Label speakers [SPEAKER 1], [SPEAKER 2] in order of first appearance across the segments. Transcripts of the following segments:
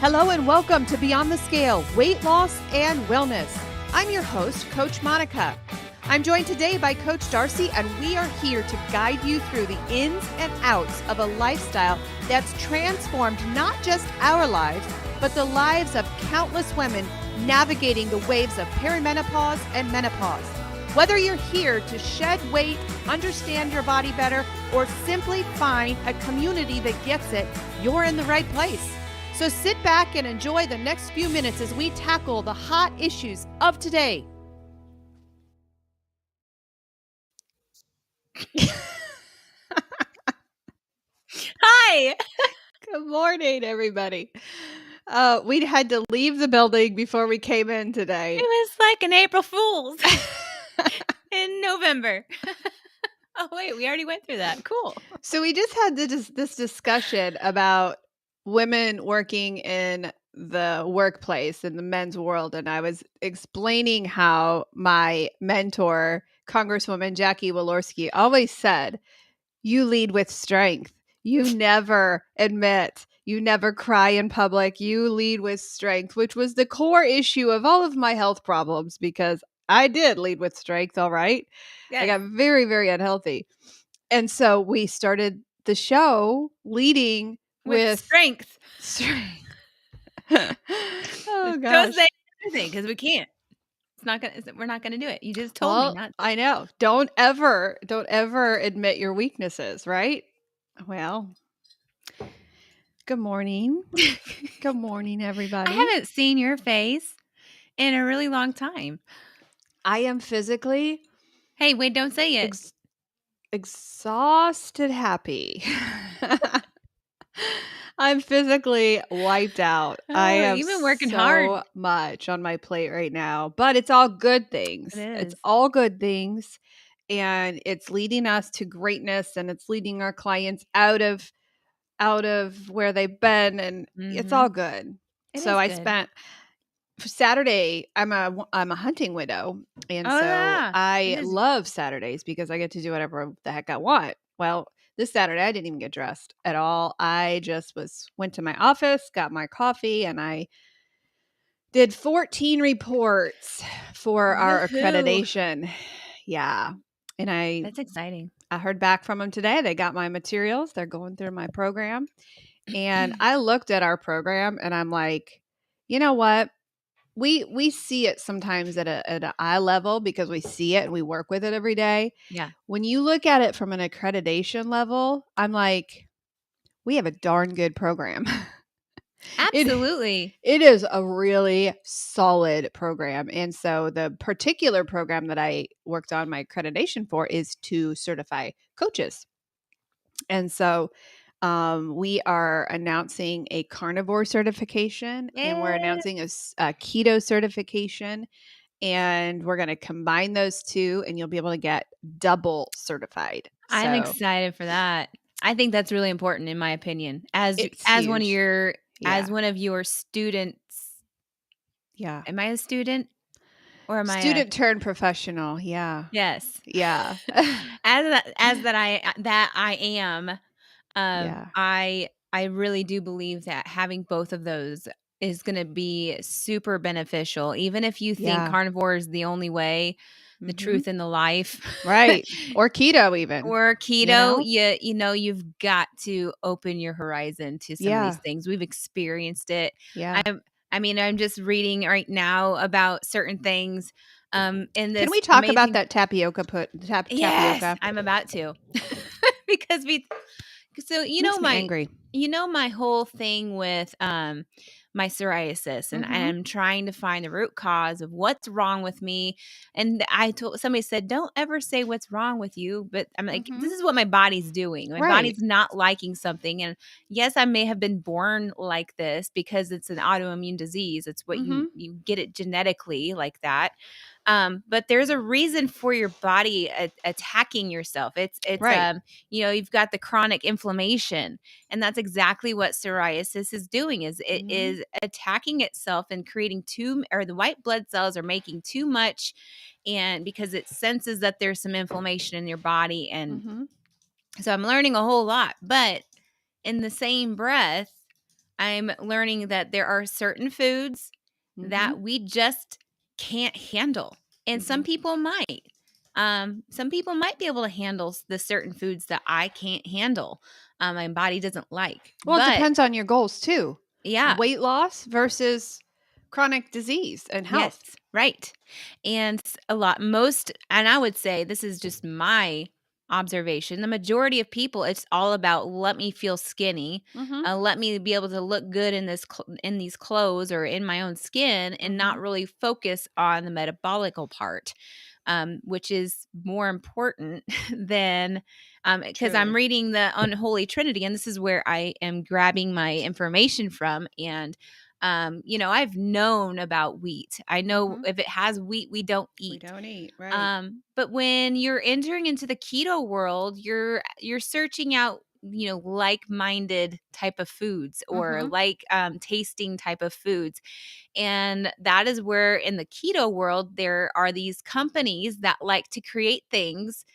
[SPEAKER 1] Hello and welcome to Beyond the Scale, Weight Loss and Wellness. I'm your host, Coach Monica. I'm joined today by Coach Darcy, and we are here to guide you through the ins and outs of a lifestyle that's transformed not just our lives, but the lives of countless women navigating the waves of perimenopause and menopause. Whether you're here to shed weight, understand your body better, or simply find a community that gets it, you're in the right place. So sit back and enjoy the next few minutes as we tackle the hot issues of today.
[SPEAKER 2] Hi.
[SPEAKER 1] Good morning, everybody. We had to leave the building before we came in today.
[SPEAKER 2] It was like an April Fool's in November. Oh, wait, we already went through that. Cool.
[SPEAKER 1] So we just had this discussion about women working in the workplace in the men's world. And I was explaining how my mentor, Congresswoman Jackie Walorski, always said, you lead with strength. You never admit. You never cry in public. You lead with strength, which was the core issue of all of my health problems because I did lead with strength. All right.
[SPEAKER 2] Yes.
[SPEAKER 1] I got very, very unhealthy. And so we started the show leading with
[SPEAKER 2] strength.
[SPEAKER 1] Oh
[SPEAKER 2] Don't
[SPEAKER 1] gosh.
[SPEAKER 2] say anything because we can't. We're not gonna do it. You just told me not to.
[SPEAKER 1] I know. Don't ever admit your weaknesses, right? Well, good morning. Good morning, everybody.
[SPEAKER 2] I haven't seen your face in a really long time.
[SPEAKER 1] I am physically
[SPEAKER 2] Hey, wait, don't say it.
[SPEAKER 1] exhausted happy. I'm physically wiped out. I have
[SPEAKER 2] you've been working
[SPEAKER 1] so
[SPEAKER 2] hard.
[SPEAKER 1] much on my plate right now, but it's all good things. It's all good things, and it's leading us to greatness, and it's leading our clients out of where they've been, and it's all good. I spent Saturday. I'm a hunting widow, and I love Saturdays because I get to do whatever the heck I want. Well, this Saturday I didn't even get dressed at all. I just went to my office, got my coffee, and I did 14 reports for our accreditation. Yeah, and
[SPEAKER 2] that's exciting.
[SPEAKER 1] I heard back from them today. They got my materials. They're going through my program, and I looked at our program, and I'm like, you know what? We see it sometimes at an eye level because we see it and we work with it every day.
[SPEAKER 2] Yeah.
[SPEAKER 1] When you look at it from an accreditation level, I'm like, we have a darn good program.
[SPEAKER 2] Absolutely.
[SPEAKER 1] It is a really solid program. And so the particular program that I worked on my accreditation for is to certify coaches. And so we are announcing a carnivore certification and we're announcing a keto certification, and we're going to combine those two and you'll be able to get double certified.
[SPEAKER 2] I'm excited for that. I think that's really important in my opinion. As one of your students.
[SPEAKER 1] Yeah.
[SPEAKER 2] Am I a student? Or am I
[SPEAKER 1] student turned professional? Yeah.
[SPEAKER 2] Yes.
[SPEAKER 1] Yeah.
[SPEAKER 2] as that I am. I really do believe that having both of those is going to be super beneficial. Even if you think carnivore is the only way, the truth in the life.
[SPEAKER 1] Right. Or keto even.
[SPEAKER 2] Or keto, you know, you've got to open your horizon to some of these things. We've experienced it.
[SPEAKER 1] Yeah.
[SPEAKER 2] I'm just reading right now about certain things. In this,
[SPEAKER 1] can we talk about that tapioca
[SPEAKER 2] Yes, I'm about to. Because
[SPEAKER 1] angry.
[SPEAKER 2] My whole thing with my psoriasis, and I'm trying to find the root cause of what's wrong with me. And somebody said, don't ever say what's wrong with you. But I'm like, this is what my body's doing. My body's not liking something. And yes, I may have been born like this because it's an autoimmune disease. It's what you get it genetically like that. But there's a reason for your body attacking yourself. It's you've got the chronic inflammation, and that's exactly what psoriasis is doing. Is attacking itself and creating the white blood cells are making too much, and because it senses that there's some inflammation in your body, and so I'm learning a whole lot. But in the same breath, I'm learning that there are certain foods
[SPEAKER 1] Mhm.
[SPEAKER 2] that we just can't handle, and some
[SPEAKER 1] Mhm.
[SPEAKER 2] people might. Some people might be able to handle the certain foods that I can't handle. My body doesn't like.
[SPEAKER 1] Well, it
[SPEAKER 2] But
[SPEAKER 1] depends on your goals too.
[SPEAKER 2] yeah,
[SPEAKER 1] Weight loss versus chronic disease and
[SPEAKER 2] yes,
[SPEAKER 1] health.
[SPEAKER 2] right. And a lot, most, and I would say this is just my observation. The majority of people, it's all about let me feel skinny,
[SPEAKER 1] Mhm.
[SPEAKER 2] let me be able to look good in in these clothes or in my own skin, and not
[SPEAKER 1] Mhm.
[SPEAKER 2] really focus on the metabolical part, which is more important than. Because I'm
[SPEAKER 1] Truly.
[SPEAKER 2] reading the Unholy Trinity, and this is where I am grabbing my information from, and I've known about wheat. I know
[SPEAKER 1] Mhm.
[SPEAKER 2] if it has wheat, we don't
[SPEAKER 1] We
[SPEAKER 2] eat.
[SPEAKER 1] don't eat, right.
[SPEAKER 2] But when you're entering into the keto world, you're searching out, like-minded type of foods, or
[SPEAKER 1] Mhm.
[SPEAKER 2] like tasting type of foods. And that is where in the keto world there are these companies that like to create things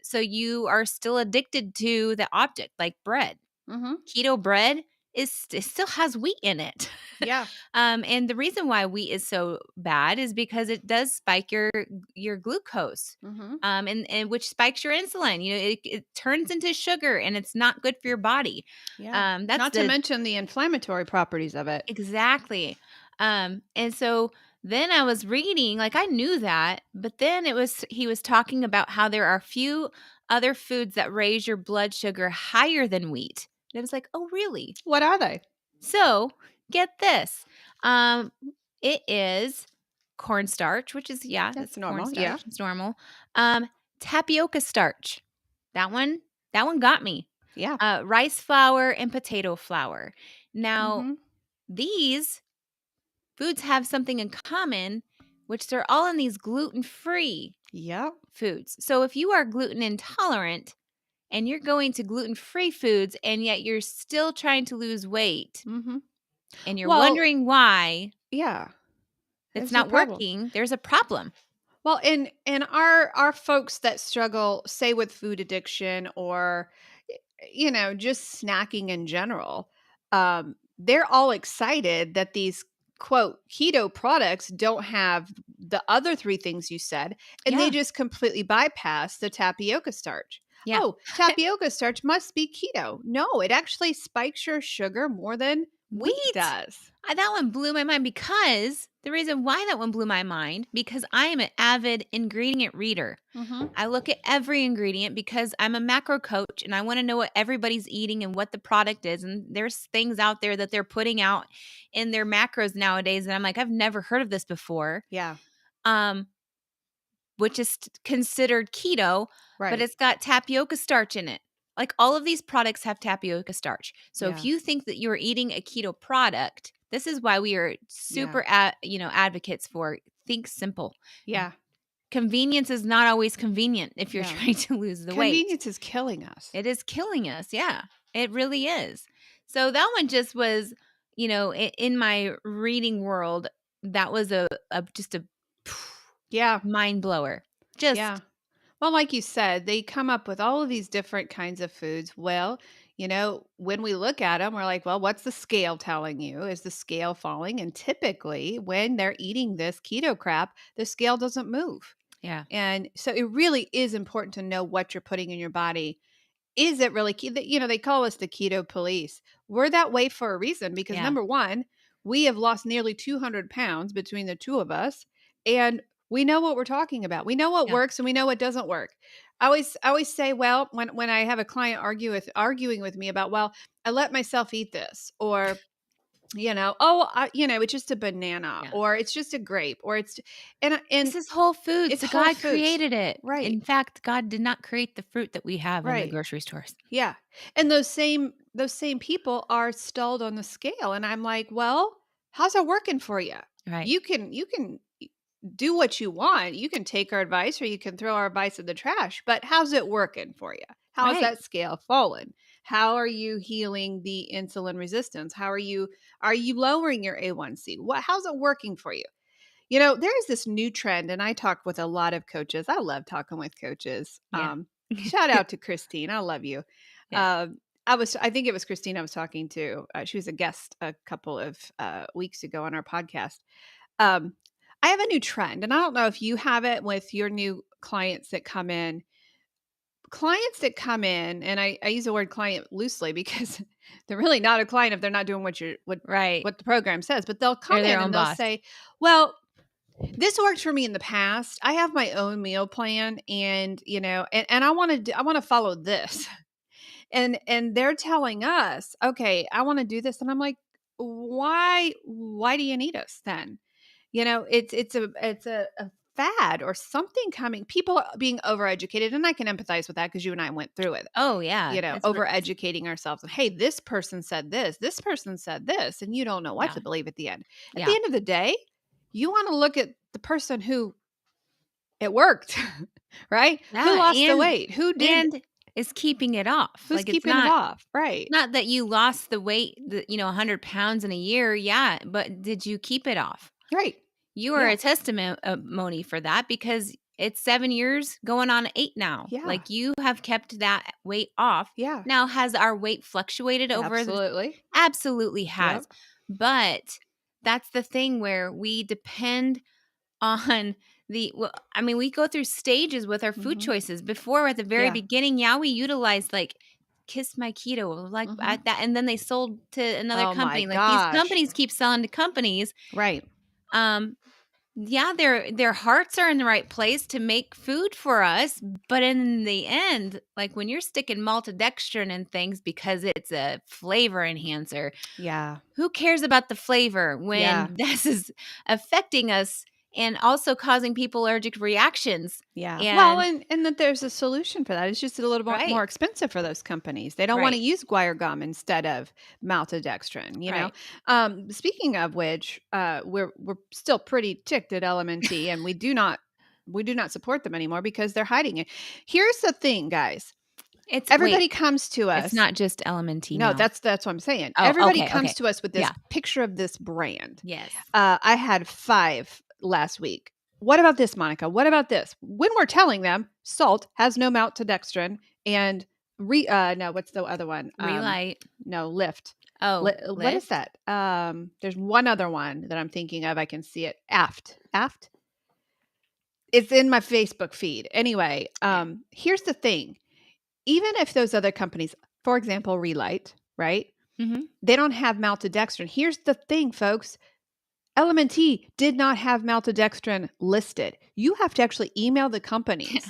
[SPEAKER 2] so you are still addicted to the object, like bread.
[SPEAKER 1] Mhm.
[SPEAKER 2] Keto bread it still has wheat in it.
[SPEAKER 1] Yeah.
[SPEAKER 2] And the reason why wheat is so bad is because it does spike your glucose,
[SPEAKER 1] Mhm.
[SPEAKER 2] and which spikes your insulin. It turns into sugar, and it's not good for your body.
[SPEAKER 1] Yeah.
[SPEAKER 2] That's
[SPEAKER 1] Not to
[SPEAKER 2] the
[SPEAKER 1] mention the inflammatory properties of it.
[SPEAKER 2] exactly. And so then I was reading, like I knew that, but then he was talking about how there are a few other foods that raise your blood sugar higher than wheat. And I was like, oh, really?
[SPEAKER 1] What are they?
[SPEAKER 2] So, get this. Um, it is cornstarch, which is
[SPEAKER 1] That's
[SPEAKER 2] that's
[SPEAKER 1] normal. Yeah.
[SPEAKER 2] cornstarch. It's normal. Um, Tapioca starch. That one, that one got me.
[SPEAKER 1] Yeah.
[SPEAKER 2] Rice flour and potato flour. Now,
[SPEAKER 1] Mhm.
[SPEAKER 2] these foods have something in common, which they're all in these gluten-free
[SPEAKER 1] Yep.
[SPEAKER 2] foods. So, if you are gluten intolerant and you're going to gluten-free foods and yet you're still trying to lose weight,
[SPEAKER 1] Mhm.
[SPEAKER 2] and you're
[SPEAKER 1] Well,
[SPEAKER 2] wondering why
[SPEAKER 1] yeah.
[SPEAKER 2] it's
[SPEAKER 1] There's a
[SPEAKER 2] not
[SPEAKER 1] problem.
[SPEAKER 2] working, there's a problem.
[SPEAKER 1] Well, and our folks that struggle, say with food addiction or just snacking in general, they're all excited that these quote keto products don't have the other three things you said, and they
[SPEAKER 2] Yeah,
[SPEAKER 1] just completely bypass the tapioca starch.
[SPEAKER 2] yeah.
[SPEAKER 1] Oh, tapioca starch must be keto. No, it actually spikes your sugar more than wheat
[SPEAKER 2] Wheat!
[SPEAKER 1] does.
[SPEAKER 2] That one blew my mind, because the reason why that one blew my mind, because I am an avid ingredient reader.
[SPEAKER 1] Mhm.
[SPEAKER 2] I look at every ingredient because I'm a macro coach and I wanna know what everybody's eating and what the product is, and there's things out there that they're putting out in their macros nowadays, and I'm like, "I've never heard of this before."
[SPEAKER 1] Yeah.
[SPEAKER 2] Um, which is considered keto, but
[SPEAKER 1] Right.
[SPEAKER 2] it's got tapioca starch in it. Like, all of these products have tapioca starch. So if
[SPEAKER 1] Yeah.
[SPEAKER 2] you think that you're eating a keto product, this is why we are
[SPEAKER 1] Yeah.
[SPEAKER 2] super advocates for think simple.
[SPEAKER 1] Yeah.
[SPEAKER 2] Convenience is not always convenient if you're
[SPEAKER 1] No.
[SPEAKER 2] trying to lose the weight.
[SPEAKER 1] Convenience is killing us.
[SPEAKER 2] It is killing us. Yeah, it really is. So that one just was, in my reading world, that was a just a
[SPEAKER 1] Yeah.
[SPEAKER 2] mind blower.
[SPEAKER 1] Yeah.
[SPEAKER 2] Just
[SPEAKER 1] Well, like you said, they come up with all of these different kinds of foods. Well, when we look at them, we're like, well, what's the scale telling you? Is the scale falling? And typically, when they're eating this keto crap, the scale doesn't move.
[SPEAKER 2] yeah.
[SPEAKER 1] And so it really is important to know what you're putting in your body. Is it really they call us the keto police. We're that way for a reason because
[SPEAKER 2] Yeah.
[SPEAKER 1] number one, we have lost nearly 200 pounds between the two of us. And we know what we're talking about. We know what
[SPEAKER 2] Yeah.
[SPEAKER 1] works and we know what doesn't work. I always say, well, when I have a client arguing with me about, well, I let myself eat this, or it's just a banana,
[SPEAKER 2] Yeah.
[SPEAKER 1] or it's just a grape, or and
[SPEAKER 2] This is Whole Foods.
[SPEAKER 1] it's
[SPEAKER 2] The
[SPEAKER 1] whole
[SPEAKER 2] God
[SPEAKER 1] foods.
[SPEAKER 2] created it.
[SPEAKER 1] Right.
[SPEAKER 2] In fact, God did not create the fruit that we have in the
[SPEAKER 1] Right.
[SPEAKER 2] grocery stores.
[SPEAKER 1] Yeah. And those same people are stalled on the scale, and I'm like, "Well, how's that working for you?
[SPEAKER 2] Right.
[SPEAKER 1] You can do what you want. You can take our advice or you can throw our advice in the trash, but how's it working for you? How's
[SPEAKER 2] Right.
[SPEAKER 1] that scale fallen? How are you healing the insulin resistance? How are you lowering your A1C? How's it working for you? There is this new trend, and I talk with a lot of coaches. I love talking with coaches.
[SPEAKER 2] Yeah.
[SPEAKER 1] Shout out to Christine. I love you.
[SPEAKER 2] Yeah.
[SPEAKER 1] Um, I think it was Christine I was talking to. She was a guest a couple of weeks ago on our podcast. I have a new trend, and I don't know if you have it with your new clients that come in. Clients that come in, and I use the word client loosely because they're really not a client if they're not doing what
[SPEAKER 2] Right.
[SPEAKER 1] the program says. But they'll come
[SPEAKER 2] They're their
[SPEAKER 1] in
[SPEAKER 2] own
[SPEAKER 1] and they'll
[SPEAKER 2] boss.
[SPEAKER 1] say, "Well, this worked for me in the past. I have my own meal plan, and and I want to follow this." And they're telling us, "Okay, I want to do this." And I'm like, why do you need us then? It's a fad or something coming. People are being overeducated, and I can empathize with that because you and I went through it.
[SPEAKER 2] Oh, yeah.
[SPEAKER 1] Overeducating ourselves. And hey, this person said this person said this, and you don't know what
[SPEAKER 2] Yeah.
[SPEAKER 1] to believe at the end. At the
[SPEAKER 2] Yeah.
[SPEAKER 1] end of the day, you want to look at the person who it worked, right? Who
[SPEAKER 2] Yeah,
[SPEAKER 1] lost the weight? Who did?
[SPEAKER 2] and is keeping it off.
[SPEAKER 1] Who's
[SPEAKER 2] Like, it's
[SPEAKER 1] keeping it
[SPEAKER 2] not
[SPEAKER 1] off? Right.
[SPEAKER 2] not that you lost the weight, 100 pounds in a year, yeah, but did you keep it off?
[SPEAKER 1] Right.
[SPEAKER 2] You are
[SPEAKER 1] Yeah.
[SPEAKER 2] a testimony for that because it's 7 years going on 8 now.
[SPEAKER 1] Yeah.
[SPEAKER 2] Like, you have kept that weight off.
[SPEAKER 1] Yeah.
[SPEAKER 2] Now, has our weight fluctuated over the
[SPEAKER 1] Absolutely.
[SPEAKER 2] Absolutely has.
[SPEAKER 1] Yep.
[SPEAKER 2] But that's the thing where we depend on we go through stages with our food
[SPEAKER 1] Mhm.
[SPEAKER 2] choices. Before, at the very
[SPEAKER 1] Yeah.
[SPEAKER 2] beginning, yeah, we utilized, like, Kiss My Keto, like,
[SPEAKER 1] Mhm.
[SPEAKER 2] at that, and then they sold to another
[SPEAKER 1] Oh my
[SPEAKER 2] company. Like, these
[SPEAKER 1] gosh.
[SPEAKER 2] companies keep selling to companies.
[SPEAKER 1] Right.
[SPEAKER 2] Um, yeah, their hearts are in the right place to make food for us, but in the end, like, when you're sticking maltodextrin in things because it's a flavor enhancer,
[SPEAKER 1] Yeah.
[SPEAKER 2] who cares about the flavor
[SPEAKER 1] Yeah.
[SPEAKER 2] when this is affecting us and also causing people allergic reactions?
[SPEAKER 1] Yeah. Well,
[SPEAKER 2] And
[SPEAKER 1] and that there's a solution for that. It's just a little more,
[SPEAKER 2] right,
[SPEAKER 1] more expensive for those companies. They don't want to
[SPEAKER 2] right,
[SPEAKER 1] use guar gum instead of maltodextrin.
[SPEAKER 2] right.
[SPEAKER 1] Speaking of which, we're still pretty ticked at LMNT, and we do not support them anymore because they're hiding it. Here's the thing, guys.
[SPEAKER 2] It's wait,
[SPEAKER 1] Everybody comes to
[SPEAKER 2] it's
[SPEAKER 1] us.
[SPEAKER 2] not just LMNT
[SPEAKER 1] No,
[SPEAKER 2] now.
[SPEAKER 1] that's what I'm saying.
[SPEAKER 2] Oh,
[SPEAKER 1] Everybody
[SPEAKER 2] okay,
[SPEAKER 1] comes
[SPEAKER 2] okay.
[SPEAKER 1] to us with this
[SPEAKER 2] Yeah.
[SPEAKER 1] picture of this brand.
[SPEAKER 2] Yes.
[SPEAKER 1] I had 5 last week. What about this, Monica? What about this? When we're telling them salt has no maltodextrin and no, what's the other one?
[SPEAKER 2] Relight.
[SPEAKER 1] No, Lift.
[SPEAKER 2] Oh,
[SPEAKER 1] What is
[SPEAKER 2] Lift?
[SPEAKER 1] that? There's one other one that I'm thinking of. I can see it. Aft. It's in my Facebook feed. Anyway,
[SPEAKER 2] Okay.
[SPEAKER 1] here's the thing. Even if those other companies, for example, Relight, right?
[SPEAKER 2] Mhm.
[SPEAKER 1] They don't have maltodextrin. Here's the thing, folks. LMNT did not have maltodextrin listed. You have to actually email the companies.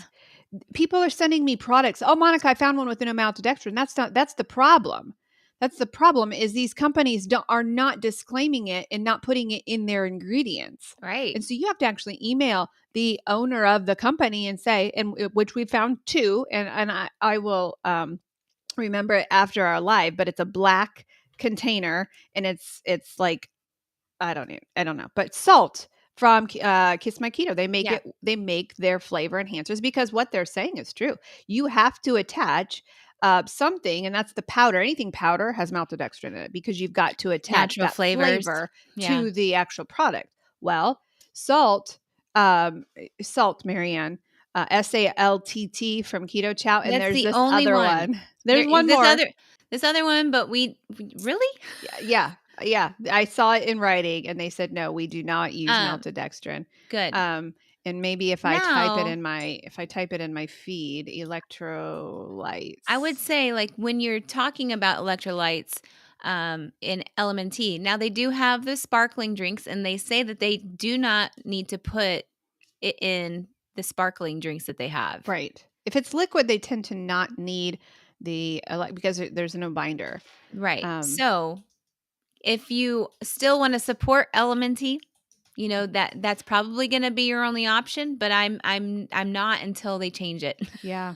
[SPEAKER 1] People are sending me products. Oh, Monica, I found one with no maltodextrin. That's the problem. That's the problem is these companies are not disclaiming it and not putting it in their ingredients.
[SPEAKER 2] Right.
[SPEAKER 1] And so you have to actually email the owner of the company and say, which we found 2, and I will remember it after our live, but it's a black container and it's like I don't know. But salt from Kiss My Keto,
[SPEAKER 2] Yeah.
[SPEAKER 1] they make their flavor enhancers because what they're saying is true. You have to attach something, and that's the powder. Anything powder has maltodextrin in it because you've got to attach
[SPEAKER 2] Natural
[SPEAKER 1] that
[SPEAKER 2] flavors.
[SPEAKER 1] flavor
[SPEAKER 2] Yeah.
[SPEAKER 1] to the actual product. Well, salt, Marianne, SALTT from Keto Chow, and
[SPEAKER 2] That's
[SPEAKER 1] there's
[SPEAKER 2] the
[SPEAKER 1] this
[SPEAKER 2] only
[SPEAKER 1] other
[SPEAKER 2] one.
[SPEAKER 1] one. There's one
[SPEAKER 2] This
[SPEAKER 1] more.
[SPEAKER 2] other one, but we really?
[SPEAKER 1] Yeah. I saw it in writing, and they said, "No, we do not use maltodextrin."
[SPEAKER 2] Good.
[SPEAKER 1] And maybe if I type it
[SPEAKER 2] Now,
[SPEAKER 1] in my feed, electrolytes.
[SPEAKER 2] I would say, like, when you're talking about electrolytes, in LMNT, now they do have the sparkling drinks, and they say that they do not need to put it in the sparkling drinks that they have.
[SPEAKER 1] Right. If it's liquid, they tend to not need the because there's no binder.
[SPEAKER 2] Right.
[SPEAKER 1] Um,
[SPEAKER 2] So, if you still wanna support LMNT, that's probably gonna be your only option, but I'm not until they change it.
[SPEAKER 1] yeah.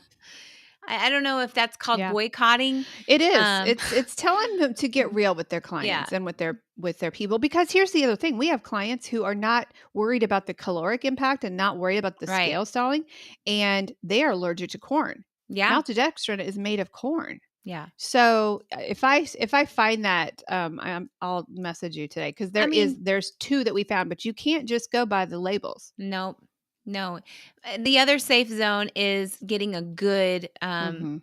[SPEAKER 2] I don't know if that's called
[SPEAKER 1] Yeah.
[SPEAKER 2] boycotting.
[SPEAKER 1] It is.
[SPEAKER 2] Um,
[SPEAKER 1] It's telling them to get real with their
[SPEAKER 2] yeah,
[SPEAKER 1] clients and with their people because here's the other thing. We have clients who are not worried about the caloric impact and not worried about the
[SPEAKER 2] right.
[SPEAKER 1] scale stalling, and they are allergic to corn.
[SPEAKER 2] Yeah,
[SPEAKER 1] Maltodextrin is made of corn.
[SPEAKER 2] yeah.
[SPEAKER 1] So if I find that I'll message you today because
[SPEAKER 2] I mean,
[SPEAKER 1] there's 2 that we found, but you can't just go by the labels.
[SPEAKER 2] nope, no. The other safe zone is getting a good,
[SPEAKER 1] Mhm.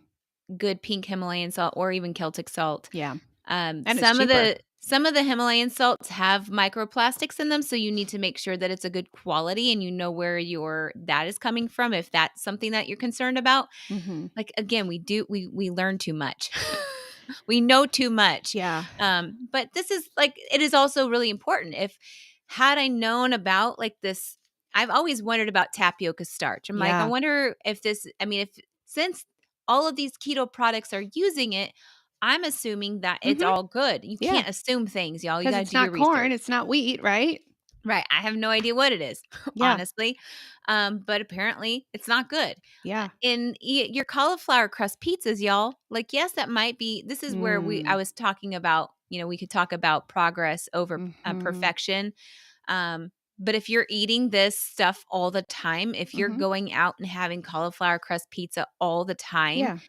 [SPEAKER 2] good pink Himalayan salt or even Celtic salt.
[SPEAKER 1] Yeah.
[SPEAKER 2] And
[SPEAKER 1] it's
[SPEAKER 2] some of the Himalayan salts have microplastics in them, so you need to make sure that it's a good quality and you know where that is coming from if that's something that you're concerned about.
[SPEAKER 1] Mm-hmm.
[SPEAKER 2] Like, again, we learn too much. We know too much.
[SPEAKER 1] Yeah.
[SPEAKER 2] But this is it is also really important. Had I known about this, I've always wondered about tapioca starch. I'm like, I wonder if since all of these keto products are using it, I'm assuming that it's all good. You can't assume things, y'all. You
[SPEAKER 1] Because
[SPEAKER 2] got to
[SPEAKER 1] it's
[SPEAKER 2] do your
[SPEAKER 1] not corn,
[SPEAKER 2] research.
[SPEAKER 1] it's not wheat, right?
[SPEAKER 2] Right. I have no idea what it is, honestly. But apparently it's not good.
[SPEAKER 1] Yeah.
[SPEAKER 2] In your cauliflower crust pizzas, y'all, yes, that might be, this is where I was talking about, we could talk about progress over perfection. But if you're eating this stuff all the time, if you're going out and having cauliflower crust pizza all the time,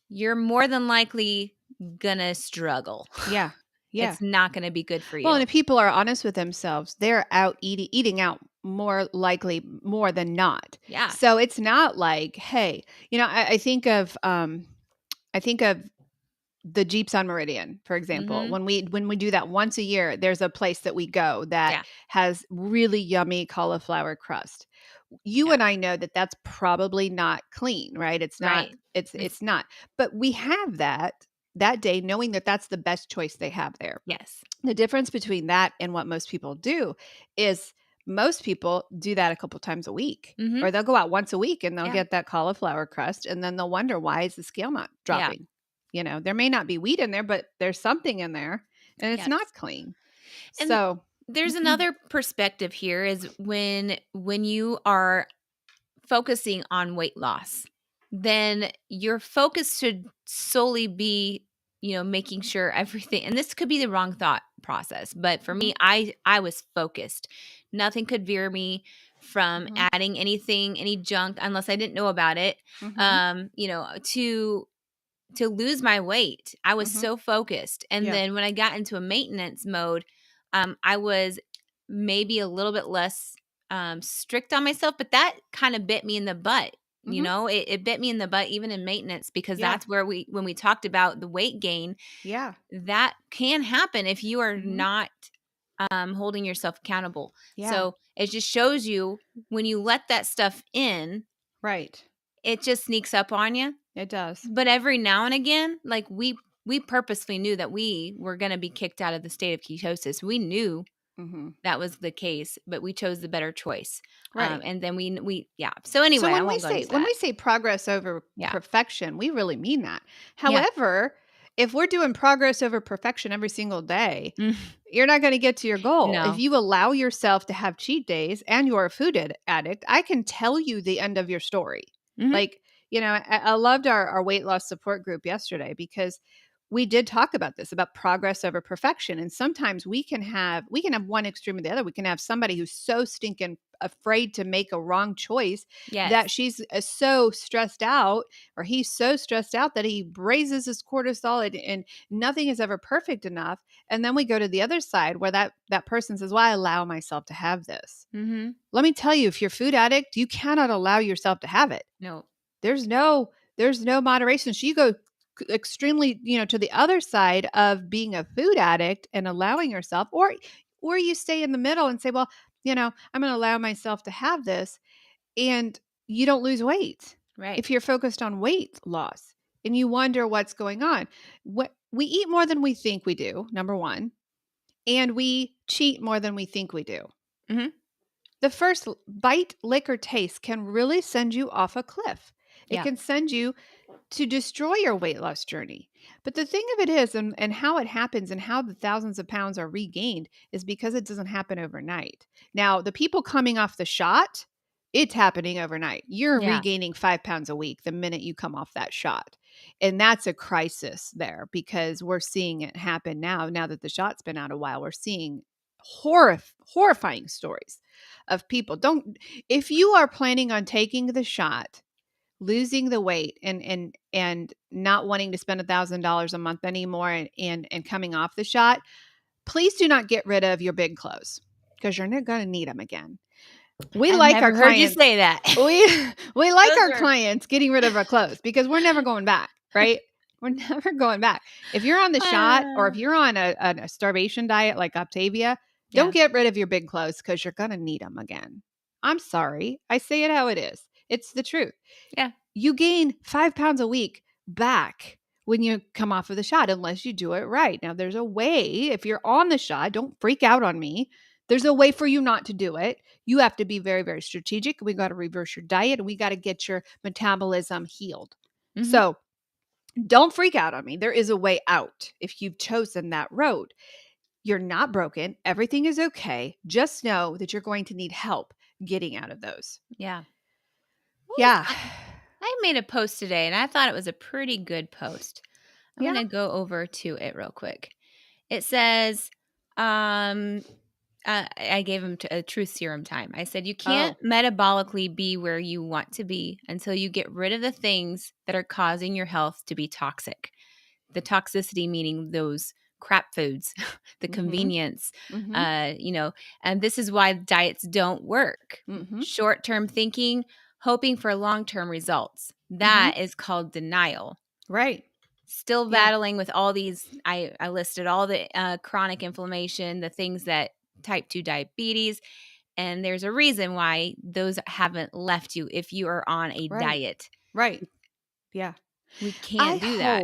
[SPEAKER 2] you're more than likely gonna struggle.
[SPEAKER 1] Yeah.
[SPEAKER 2] It's not gonna be good for you.
[SPEAKER 1] Well, and if people are honest with themselves, they're out eating out more likely more than not.
[SPEAKER 2] Yeah.
[SPEAKER 1] So it's not like, hey, I think of the Jeeps on Meridian, for example. When we do that once a year, there's a place that we go that has really yummy cauliflower crust. You and I know that that's probably not clean, right? It's not.
[SPEAKER 2] Right.
[SPEAKER 1] It's not. But we have that day, knowing that that's the best choice they have there.
[SPEAKER 2] Yes.
[SPEAKER 1] The difference between that and what most people do is most people do that a couple times a week, or they'll go out once a week and they'll get that cauliflower crust, and then they'll wonder, why is the scale not dropping? There may not be wheat in there, but there's something in there, and it's not clean.
[SPEAKER 2] And
[SPEAKER 1] so
[SPEAKER 2] there's another perspective here is when you are focusing on weight loss, then your focus should solely be, making sure everything, and this could be the wrong thought process, but for me, I was focused. Nothing could veer me from adding any junk unless I didn't know about it. To lose my weight. I was so focused. And then when I got into a maintenance mode, I was maybe a little bit less strict on myself, but that kind of bit me in the butt. It bit me in the butt even in maintenance, because that's where when we talked about the weight gain, that can happen if you are not holding yourself accountable. So it just shows you when you let that stuff in,
[SPEAKER 1] right,
[SPEAKER 2] it just sneaks up on you.
[SPEAKER 1] It does.
[SPEAKER 2] But every now and again, we purposely knew that we were going to be kicked out of the state of ketosis. We knew that was the case, but we chose the better choice.
[SPEAKER 1] Right.
[SPEAKER 2] And then we So anyway,
[SPEAKER 1] when we say progress over perfection, we really mean that. However, if we're doing progress over perfection every single day, you're not going to get to your goal.
[SPEAKER 2] No.
[SPEAKER 1] If you allow yourself to have cheat days and you're a food addict, I can tell you the end of your story. I loved our weight loss support group yesterday, because we did talk about this, about progress over perfection. And sometimes we can have one extreme or the other. We can have somebody who's so stinking afraid to make a wrong choice that she's so stressed out, or he's so stressed out that he raises his cortisol and nothing is ever perfect enough. And then we go to the other side where that person says, well, I allow myself to have this. Let me tell you, if you're a food addict, you cannot allow yourself to have it.
[SPEAKER 2] No.
[SPEAKER 1] There's no moderation. So you go extremely, to the other side of being a food addict and allowing yourself, or you stay in the middle and say, well, I'm going to allow myself to have this, and you don't lose weight.
[SPEAKER 2] Right.
[SPEAKER 1] If you're focused on weight loss and you wonder what's going on, we eat more than we think we do, number one, and we cheat more than we think we do. The first bite, lick, or taste can really send you off a cliff. It can send you to destroy your weight loss journey. But the thing of it is, and how it happens and how the thousands of pounds are regained, is because it doesn't happen overnight. Now, the people coming off the shot, it's happening overnight. You're regaining 5 pounds a week the minute you come off that shot. And that's a crisis there, because we're seeing it happen now that the shot's been out a while. We're seeing horrifying stories of people. If you are planning on taking the shot, losing the weight, and not wanting to spend $1,000 a month anymore, and coming off the shot, please do not get rid of your big clothes, because you're not going to need them again. We like our clients.
[SPEAKER 2] Heard you say that.
[SPEAKER 1] We like our clients getting rid of our clothes, because we're never going back. right? We're never going back. If you're on the shot or if you're on a starvation diet like Optavia, don't get rid of your big clothes because you're going to need them again. I'm sorry. I say it how it is. It's the truth.
[SPEAKER 2] Yeah.
[SPEAKER 1] You gain 5 pounds a week back when you come off of the shot, unless you do it right. Now, there's a way. If you're on the shot, don't freak out on me. There's a way for you not to do it. You have to be very, very strategic. We got to reverse your diet and we got to get your metabolism healed. Mm-hmm. So don't freak out on me. There is a way out if you've chosen that road. You're not broken. Everything is okay. Just know that you're going to need help getting out of those.
[SPEAKER 2] Yeah.
[SPEAKER 1] Yeah.
[SPEAKER 2] I made a post today and I thought it was a pretty good post. I'm going to go over to it real quick. It says, I gave him a truth serum time. I said, you can't metabolically be where you want to be until you get rid of the things that are causing your health to be toxic. The toxicity meaning those crap foods, the convenience, and this is why diets don't work. Short-term thinking, hoping for long-term results. That is called denial.
[SPEAKER 1] Right.
[SPEAKER 2] Still battling with all these. I listed all the chronic inflammation, the things that type 2 diabetes, and there's a reason why those haven't left you if you are on a diet.
[SPEAKER 1] Right. Yeah.
[SPEAKER 2] We can't do that.